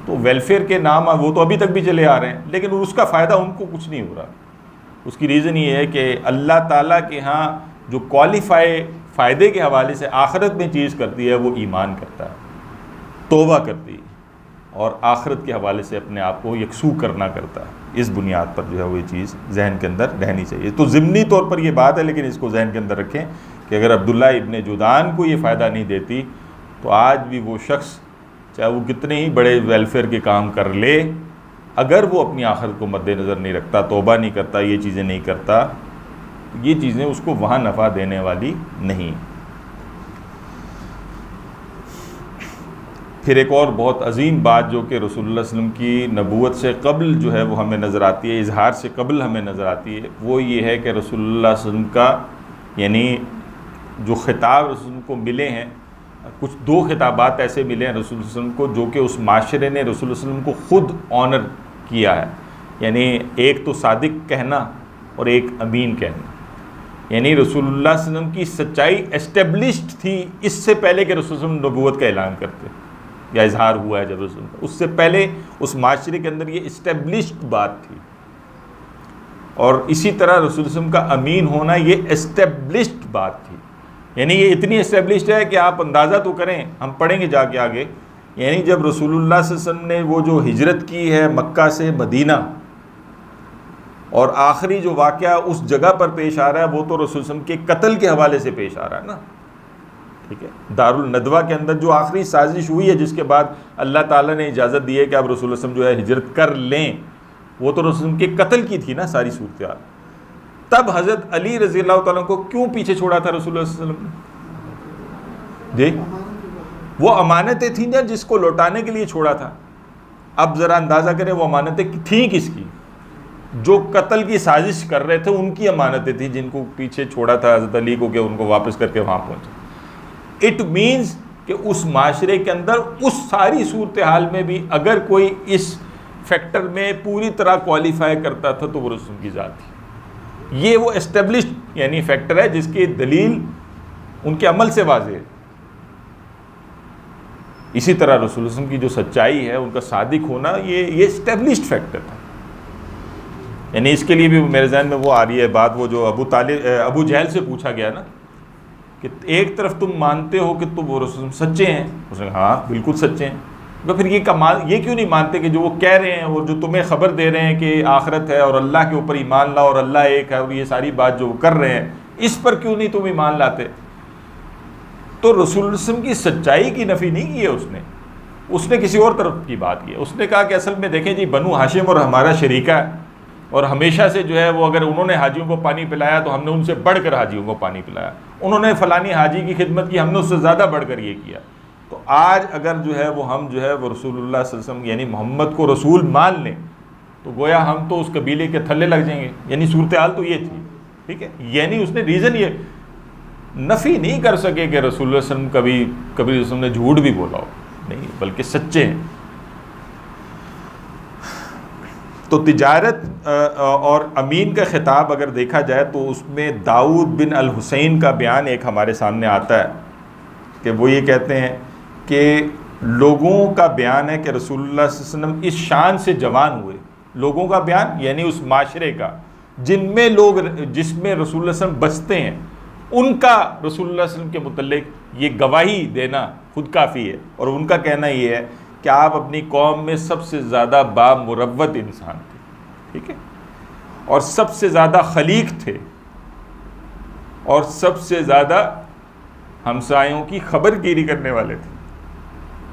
تو ویلفیئر کے نام وہ تو ابھی تک بھی چلے آ رہے ہیں، لیکن اس کا فائدہ ان کو کچھ نہیں ہو رہا۔ اس کی ریزن یہ ہے کہ اللہ تعالیٰ کے ہاں جو کوالیفائی فائدے کے حوالے سے آخرت میں چیز کرتی ہے وہ ایمان کرتا ہے، توبہ کرتی ہے، اور آخرت کے حوالے سے اپنے آپ کو یکسو کرنا کرتا ہے۔ اس بنیاد پر جو ہے وہ یہ چیز ذہن کے اندر رہنی چاہیے۔ تو ضمنی طور پر یہ بات ہے، لیکن اس کو ذہن کے اندر رکھیں کہ اگر عبداللہ ابن جدعان کو یہ فائدہ نہیں دیتی تو آج بھی وہ شخص چاہے وہ کتنے ہی بڑے ویلفیئر کے کام کر لے، اگر وہ اپنی آخرت کو مد نظر نہیں رکھتا، توبہ نہیں کرتا، یہ چیزیں نہیں کرتا، یہ چیزیں اس کو وہاں نفع دینے والی نہیں۔ پھر ایک اور بہت عظیم بات جو کہ رسول اللہ صلی اللہ علیہ وسلم کی نبوت سے قبل جو ہے وہ ہمیں نظر آتی ہے، اظہار سے قبل ہمیں نظر آتی ہے، وہ یہ ہے کہ رسول اللہ صلی اللہ علیہ وسلم کا یعنی جو خطاب رسول اللہ کو ملے ہیں، کچھ دو خطابات ایسے ملے ہیں رسول اللہ صلی اللہ علیہ وسلم کو جو کہ اس معاشرے نے رسول اللہ صلی اللہ علیہ وسلم کو خود آنر کیا ہے، یعنی ایک تو صادق کہنا اور ایک امین کہنا، یعنی رسول اللہ صلی اللہ علیہ وسلم کی سچائی اسٹیبلشڈ تھی اس سے پہلے کہ رسول اللہ صلی اللہ علیہ وسلم نبوت کا اعلان کرتے یا اظہار ہوا ہے جب رسول اللہ، اس سے پہلے اس معاشرے کے اندر یہ اسٹیبلشڈ بات تھی، اور اسی طرح رسول اللہ صلی اللہ علیہ وسلم کا امین ہونا یہ اسٹیبلشڈ بات تھی، یعنی یہ اتنی اسٹیبلشڈ ہے کہ آپ اندازہ تو کریں، ہم پڑھیں گے جا کے آگے، یعنی جب رسول اللہ صلی اللہ علیہ وسلم نے وہ جو ہجرت کی ہے مکہ سے مدینہ، اور آخری جو واقعہ اس جگہ پر پیش آ رہا ہے وہ تو رسول اللہ علیہ وسلم کے قتل کے حوالے سے پیش آ رہا ہے نا، ٹھیک ہے، دار الندوہ کے اندر جو آخری سازش ہوئی ہے جس کے بعد اللہ تعالیٰ نے اجازت دی ہے کہ اب رسول اللہ علیہ وسلم جو ہے ہجرت کر لیں، وہ تو رسول اللہ کے قتل کی تھی نا ساری صورتحال۔ تب حضرت علی رضی اللہ تعالیٰ کو کیوں پیچھے چھوڑا تھا رسول اللہ صلی اللہ علیہ وسلم نے؟ جی وہ امانتیں تھیں نا جس کو لوٹانے کے لیے چھوڑا تھا۔ اب ذرا اندازہ کریں وہ امانتیں تھیں کس کی؟ جو قتل کی سازش کر رہے تھے ان کی امانتیں تھیں جن کو پیچھے چھوڑا تھا حضرت علی کو کہ ان کو واپس کر کے وہاں پہنچے۔ اٹ مینز کہ اس معاشرے کے اندر اس ساری صورتحال میں بھی اگر کوئی اس فیکٹر میں پوری طرح کوالیفائی کرتا تھا تو وہ رسول کی ذات تھی. یہ وہ اسٹیبلشڈ یعنی فیکٹر ہے جس کی دلیل ان کے عمل سے واضح ہے. اسی طرح رسول اللہ کی جو سچائی ہے، ان کا صادق ہونا، یہ اسٹیبلشڈ فیکٹر تھا. یعنی اس کے لیے بھی میرے ذہن میں وہ آ رہی ہے بات، وہ جو ابو جہل سے پوچھا گیا نا کہ ایک طرف تم مانتے ہو کہ تم وہ رسول سچے ہیں، اس نے کہا ہاں بالکل سچے ہیں، تو پھر یہ کیوں نہیں مانتے کہ جو وہ کہہ رہے ہیں اور جو تمہیں خبر دے رہے ہیں کہ آخرت ہے اور اللہ کے اوپر ایمان لاؤ اور اللہ ایک ہے اور یہ ساری بات جو وہ کر رہے ہیں اس پر کیوں نہیں تم ایمان لاتے؟ تو رسول اللہ صلی اللہ علیہ وسلم کی سچائی کی نفی نہیں کی ہے اس نے کسی اور طرف کی بات کی ہے. اس نے کہا کہ اصل میں دیکھیں جی بنو ہاشم اور ہمارا شریکہ ہے، اور ہمیشہ سے جو ہے وہ اگر انہوں نے حاجیوں کو پانی پلایا تو ہم نے ان سے بڑھ کر حاجیوں کو پانی پلایا، انہوں نے فلانی حاجی کی خدمت کی، ہم نے اس سے زیادہ بڑھ کر یہ کیا. تو آج اگر جو ہے وہ ہم جو ہے وہ رسول اللہ صلی اللہ علیہ وسلم یعنی محمد کو رسول مان لیں تو گویا ہم تو اس قبیلے کے تھلے لگ جائیں گے. یعنی صورتحال تو یہ تھی، ٹھیک ہے. یعنی اس نے ریزن یہ نفی نہیں کر سکے کہ رسول اللہ صلی اللہ علیہ وسلم کبھی رسول نے جھوٹ بھی بولا ہو، نہیں، بلکہ سچے ہیں. تو تجارت اور امین کا خطاب اگر دیکھا جائے تو اس میں داؤد بن الحسین کا بیان ایک ہمارے سامنے آتا ہے کہ وہ یہ کہتے ہیں کہ لوگوں کا بیان ہے کہ رسول اللہ صلی اللہ علیہ وسلم اس شان سے جوان ہوئے. لوگوں کا بیان یعنی اس معاشرے کا جس میں رسول اللہ صلی اللہ علیہ وسلم بستے ہیں، ان کا رسول اللہ صلی اللہ علیہ وسلم کے متعلق یہ گواہی دینا خود کافی ہے. اور ان کا کہنا یہ ہے کہ آپ اپنی قوم میں سب سے زیادہ بامروت انسان تھے، ٹھیک ہے، اور سب سے زیادہ خلیق تھے، اور سب سے زیادہ ہمسایوں کی خبر گیری کرنے والے تھے،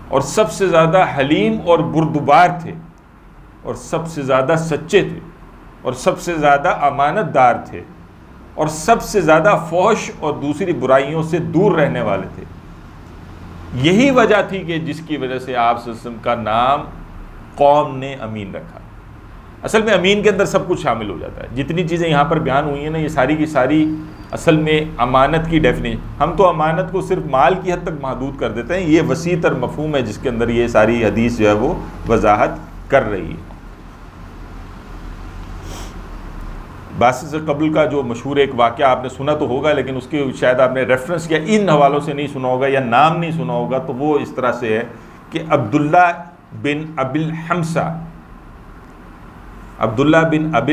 اور سب سے زیادہ حلیم اور بردبار تھے، اور سب سے زیادہ سچے تھے، اور سب سے زیادہ امانت دار تھے، اور سب سے زیادہ فحش اور دوسری برائیوں سے دور رہنے والے تھے. یہی وجہ تھی کہ جس کی وجہ سے آپ صلی اللہ علیہ وسلم کا نام قوم نے امین رکھا. اصل میں امین کے اندر سب کچھ شامل ہو جاتا ہے. جتنی چیزیں یہاں پر بیان ہوئی ہیں نا، یہ ساری کی ساری اصل میں امانت کی ڈیفینیشن. ہم تو امانت کو صرف مال کی حد تک محدود کر دیتے ہیں، یہ وسیع تر مفہوم ہے جس کے اندر یہ ساری حدیث جو ہے وہ وضاحت کر رہی ہے. باسط سے قبل کا جو مشہور ایک واقعہ آپ نے سنا تو ہوگا، لیکن اس کے شاید آپ نے ریفرنس یا ان حوالوں سے نہیں سنا ہوگا یا نام نہیں سنا ہوگا. تو وہ اس طرح سے ہے کہ عبداللہ بن ابی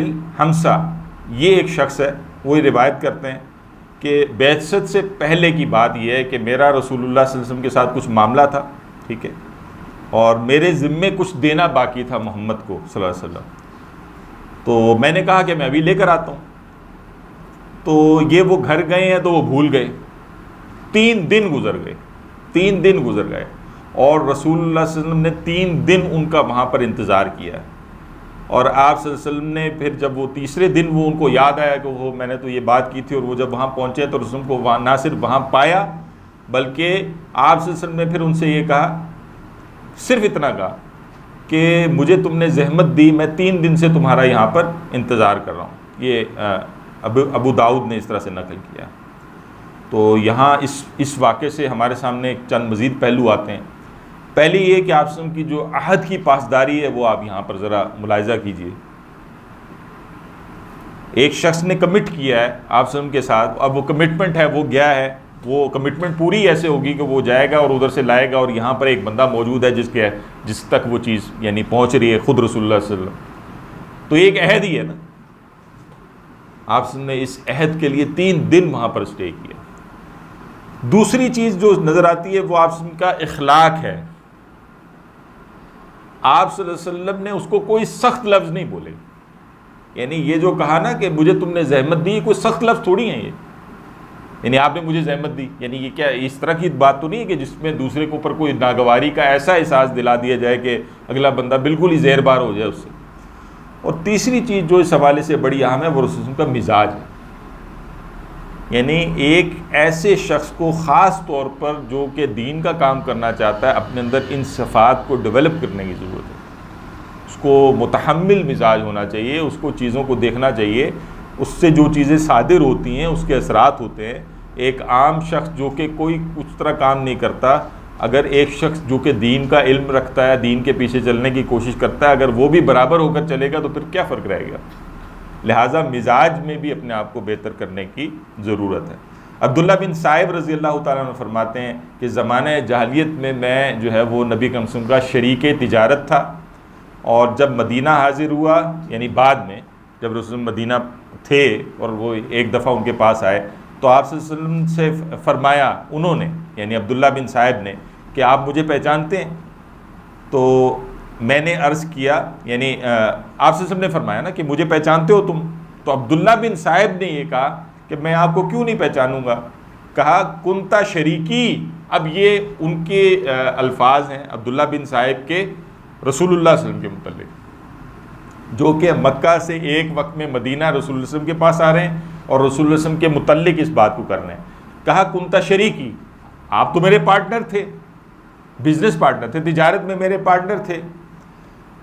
الحمصہ یہ ایک شخص ہے. وہ روایت کرتے ہیں کہ بعثت سے پہلے کی بات یہ ہے کہ میرا رسول اللہ صلی اللہ علیہ وسلم کے ساتھ کچھ معاملہ تھا، ٹھیک ہے، اور میرے ذمے کچھ دینا باقی تھا محمد کو صلی اللہ علیہ وسلم. تو میں نے کہا کہ میں ابھی لے کر آتا ہوں. تو یہ وہ گھر گئے ہیں تو وہ بھول گئے. 3 دن گزر گئے اور رسول اللہ صلی اللہ علیہ وسلم نے 3 دن ان کا وہاں پر انتظار کیا. اور آپ صلی اللہ علیہ وسلم نے پھر جب وہ تیسرے دن وہ ان کو یاد آیا کہ وہ میں نے تو یہ بات کی تھی، اور وہ جب وہاں پہنچے تو رسول کو وہاں نہ صرف وہاں پایا بلکہ آپ صلی اللہ علیہ وسلم نے پھر ان سے یہ کہا، صرف اتنا کہا کہ مجھے تم نے زحمت دی، میں 3 دن سے تمہارا یہاں پر انتظار کر رہا ہوں. یہ ابو داؤد نے اس طرح سے نقل کیا. تو یہاں اس واقعے سے ہمارے سامنے چند مزید پہلو آتے ہیں. پہلی یہ کہ آپ وسلم کی جو عہد کی پاسداری ہے وہ آپ یہاں پر ذرا ملاحظہ کیجئے. ایک شخص نے کمٹ کیا ہے آپ وسلم کے ساتھ، اب وہ کمٹمنٹ ہے، وہ گیا ہے، وہ کمٹمنٹ پوری ایسے ہوگی کہ وہ جائے گا اور ادھر سے لائے گا، اور یہاں پر ایک بندہ موجود ہے جس تک وہ چیز یعنی پہنچ رہی ہے خود رسول اللہ صلی اللہ علیہ وسلم. تو ایک عہد ہی ہے نا. آپ نے اس عہد کے لیے 3 دن وہاں پر اسٹے کیا. دوسری چیز جو نظر آتی ہے وہ آپ کا اخلاق ہے. آپ صلی اللہ علیہ وسلم نے اس کو کوئی سخت لفظ نہیں بولے. یعنی یہ جو کہا نا کہ مجھے تم نے زحمت دی، کوئی سخت لفظ تھوڑی ہیں یہ. یعنی آپ نے مجھے زحمت دی، یعنی یہ کیا اس طرح کی بات تو نہیں ہے کہ جس میں دوسرے کے اوپر کوئی ناگواری کا ایسا احساس دلا دیا جائے کہ اگلا بندہ بالکل ہی زہر بار ہو جائے اس سے. اور تیسری چیز جو اس حوالے سے بڑی اہم ہے وہ رسول اللہ کا مزاج ہے. یعنی ایک ایسے شخص کو خاص طور پر جو کہ دین کا کام کرنا چاہتا ہے، اپنے اندر ان صفات کو ڈیولپ کرنے کی ضرورت ہے. اس کو متحمل مزاج ہونا چاہیے، اس کو چیزوں کو دیکھنا چاہیے، اس سے جو چیزیں صادر ہوتی ہیں اس کے اثرات ہوتے ہیں. ایک عام شخص جو کہ کوئی اس طرح کام نہیں کرتا، اگر ایک شخص جو کہ دین کا علم رکھتا ہے, دین کے پیچھے چلنے کی کوشش کرتا ہے, اگر وہ بھی برابر ہو کر چلے گا تو پھر کیا فرق رہے گا. لہٰذا مزاج میں بھی اپنے آپ کو بہتر کرنے کی ضرورت ہے. عبداللہ بن صائب رضی اللہ تعالیٰ عنہ فرماتے ہیں کہ زمانہ جاہلیت میں جو ہے وہ نبی کریم صلی اللہ علیہ وسلم کا شریک تجارت تھا, اور جب مدینہ حاضر ہوا, یعنی بعد میں جب رسول مدینہ تھے اور وہ ایک دفعہ ان کے پاس آئے, تو آپ صلی اللہ علیہ وسلم سے فرمایا انہوں نے, یعنی عبداللہ بن صائب نے, کہ آپ مجھے پہچانتے ہیں؟ تو میں نے عرض کیا, یعنی آپ صلی اللہ علیہ وسلم نے فرمایا نا کہ مجھے پہچانتے ہو تم؟ تو عبداللہ بن صائب نے یہ کہا کہ میں آپ کو کیوں نہیں پہچانوں گا. کہا کنتا شریکی. اب یہ ان کے الفاظ ہیں عبداللہ بن صائب کے رسول اللہ صلی اللہ علیہ وسلم کے متعلق, جو کہ مکہ سے ایک وقت میں مدینہ رسول اللہ صلی اللہ علیہ وسلم کے پاس آ رہے ہیں اور رسول اللہ صلی اللہ علیہ وسلم کے متعلق اس بات کو کر رہے ہیں. کہا کنتا شریکی, آپ تو میرے پارٹنر تھے, بزنس پارٹنر تھے, تجارت میں میرے پارٹنر تھے.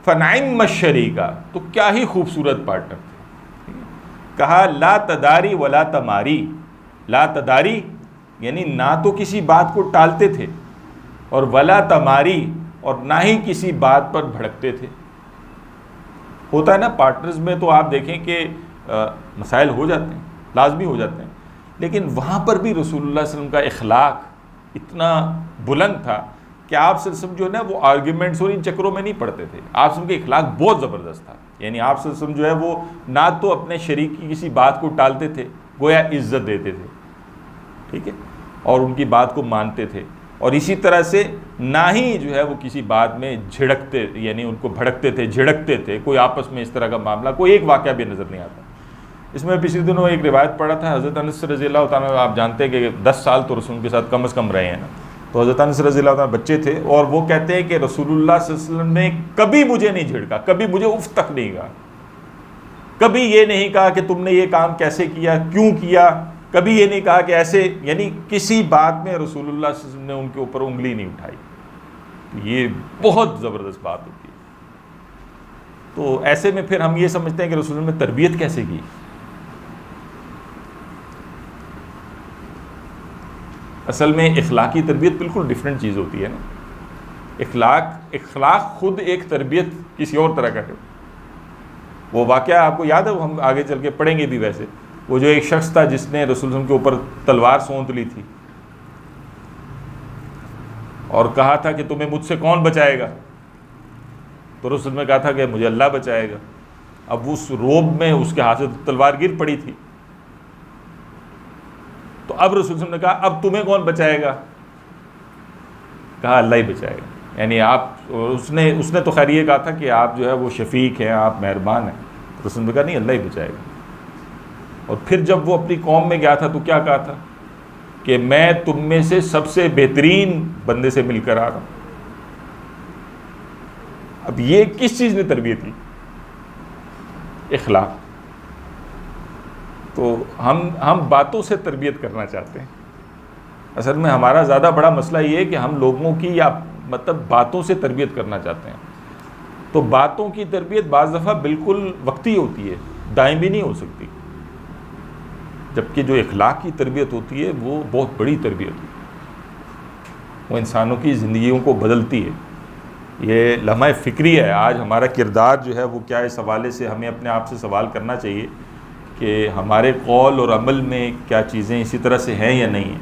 فنعم الشریکہ, تو کیا ہی خوبصورت پارٹنر تھے. کہا لا تداری ولا تماری. لا تداری یعنی نہ تو کسی بات کو ٹالتے تھے, اور ولا تماری, اور نہ ہی کسی بات پر بھڑکتے تھے. ہوتا ہے نا پارٹنرز میں, تو آپ دیکھیں کہ مسائل ہو جاتے ہیں, لازمی ہو جاتے ہیں, لیکن وہاں پر بھی رسول اللہ صلی اللہ علیہ وسلم کا اخلاق اتنا بلند تھا کہ آپ صلی اللہ علیہ وسلم جو ہے نا وہ آرگیومنٹس اور ان چکروں میں نہیں پڑتے تھے. آپ صلی اللہ علیہ وسلم کے اخلاق بہت زبردست تھا. یعنی آپ صلی اللہ علیہ وسلم جو ہے وہ نہ تو اپنے شریک کی کسی بات کو ٹالتے تھے, گویا عزت دیتے تھے, ٹھیک ہے, اور ان کی بات کو مانتے تھے, اور اسی طرح سے نہ ہی جو ہے وہ کسی بات میں جھڑکتے, یعنی ان کو بھڑکتے تھے, جھڑکتے تھے. کوئی آپس میں اس طرح کا معاملہ, کوئی ایک واقعہ بھی نظر نہیں آتا. اس میں پچھلے دنوں ایک روایت پڑھا تھا, حضرت انس رضی اللہ تعالیٰ, آپ جانتے ہیں کہ 10 سال تو رسول کے ساتھ کم از کم رہے ہیں نا, تو حضرت انس رضی اللہ تعالیٰ بچے تھے, اور وہ کہتے ہیں کہ رسول اللہ صلی اللہ علیہ وسلم نے کبھی مجھے نہیں جھڑکا, کبھی مجھے اف تک نہیں کہا, کبھی یہ نہیں کہا کہ تم نے یہ کام کیسے کیا, کیوں کیا, کبھی یہ نہیں کہا کہ ایسے, یعنی کسی بات میں رسول اللہ صلی اللہ علیہ وسلم نے ان کے اوپر انگلی نہیں اٹھائی. یہ بہت زبردست بات ہوتی ہے. تو ایسے میں پھر ہم یہ سمجھتے ہیں کہ رسول اللہ نے تربیت کیسے کی. اصل میں اخلاقی تربیت بالکل ڈیفرنٹ چیز ہوتی ہے نا. اخلاق خود ایک تربیت کسی اور طرح کا ہے. وہ واقعہ آپ کو یاد ہے, وہ ہم آگے چل کے پڑھیں گے بھی. ویسے وہ جو ایک شخص تھا جس نے رسول اللہ کے اوپر تلوار سونت لی تھی اور کہا تھا کہ تمہیں مجھ سے کون بچائے گا, تو رسول نے کہا تھا کہ مجھے اللہ بچائے گا. اب اس روب میں اس کے ہاتھ سے تلوار گر پڑی تھی, تو اب رسول نے کہا اب تمہیں کون بچائے گا؟ کہا اللہ ہی بچائے گا. یعنی آپ, اس نے تو خیر یہ کہا تھا کہ آپ جو ہے وہ شفیق ہیں, آپ مہربان ہیں. رسول نے کہا نہیں, اللہ ہی بچائے گا. اور پھر جب وہ اپنی قوم میں گیا تھا تو کیا کہا تھا کہ میں تم میں سے سب سے بہترین بندے سے مل کر آ رہا ہوں. اب یہ کس چیز نے تربیت کی؟ اخلاق. تو ہم باتوں سے تربیت کرنا چاہتے ہیں. اصل میں ہمارا زیادہ بڑا مسئلہ یہ ہے کہ ہم لوگوں کی یا مطلب باتوں سے تربیت کرنا چاہتے ہیں. تو باتوں کی تربیت بعض دفعہ بالکل وقتی ہوتی ہے, دائمی نہیں ہو سکتی. جبکہ جو اخلاق کی تربیت ہوتی ہے وہ بہت بڑی تربیت ہوتی ہے, وہ انسانوں کی زندگیوں کو بدلتی ہے. یہ لمحہ فکری ہے. آج ہمارا کردار جو ہے وہ کیا, اس حوالے سے ہمیں اپنے آپ سے سوال کرنا چاہیے کہ ہمارے قول اور عمل میں کیا چیزیں اسی طرح سے ہیں یا نہیں ہیں.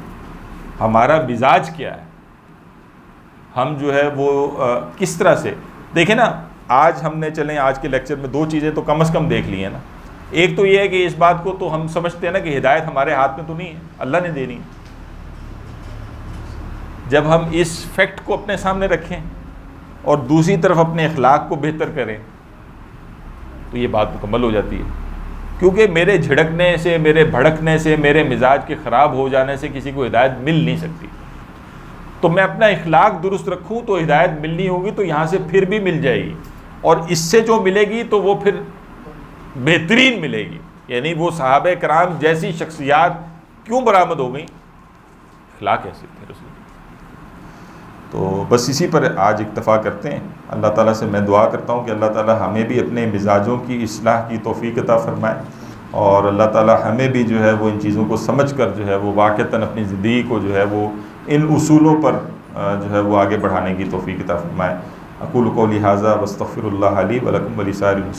ہمارا مزاج کیا ہے, ہم جو ہے وہ کس طرح سے. دیکھیں نا, آج ہم نے چلیں آج کے لیکچر میں 2 چیزیں تو کم از کم دیکھ لی ہیں نا. ایک تو یہ ہے کہ اس بات کو تو ہم سمجھتے ہیں نا کہ ہدایت ہمارے ہاتھ میں تو نہیں ہے, اللہ نے دینی ہے. جب ہم اس فیکٹ کو اپنے سامنے رکھیں اور دوسری طرف اپنے اخلاق کو بہتر کریں تو یہ بات مکمل ہو جاتی ہے. کیونکہ میرے جھڑکنے سے, میرے بھڑکنے سے, میرے مزاج کے خراب ہو جانے سے کسی کو ہدایت مل نہیں سکتی. تو میں اپنا اخلاق درست رکھوں تو ہدایت ملنی ہوگی, تو یہاں سے پھر بھی مل جائے گی, اور اس سے جو ملے گی تو وہ پھر بہترین ملے گی. یعنی وہ صحابہ کرام جیسی شخصیات کیوں برآمد ہو گئیں؟ اخلاق ایسے تھے رسول. تو بس اسی پر آج اکتفا کرتے ہیں. اللہ تعالیٰ سے میں دعا کرتا ہوں کہ اللہ تعالیٰ ہمیں بھی اپنے مزاجوں کی اصلاح کی توفیق عطا فرمائے, اور اللہ تعالیٰ ہمیں بھی جو ہے وہ ان چیزوں کو سمجھ کر جو ہے وہ واقعتاً اپنی زندگی کو جو ہے وہ ان اصولوں پر جو ہے وہ آگے بڑھانے کی توفیق عطا فرمائے۔ اقول قولی ھذا واستغفر اللہ لی ولکم ولسائر المسلمین۔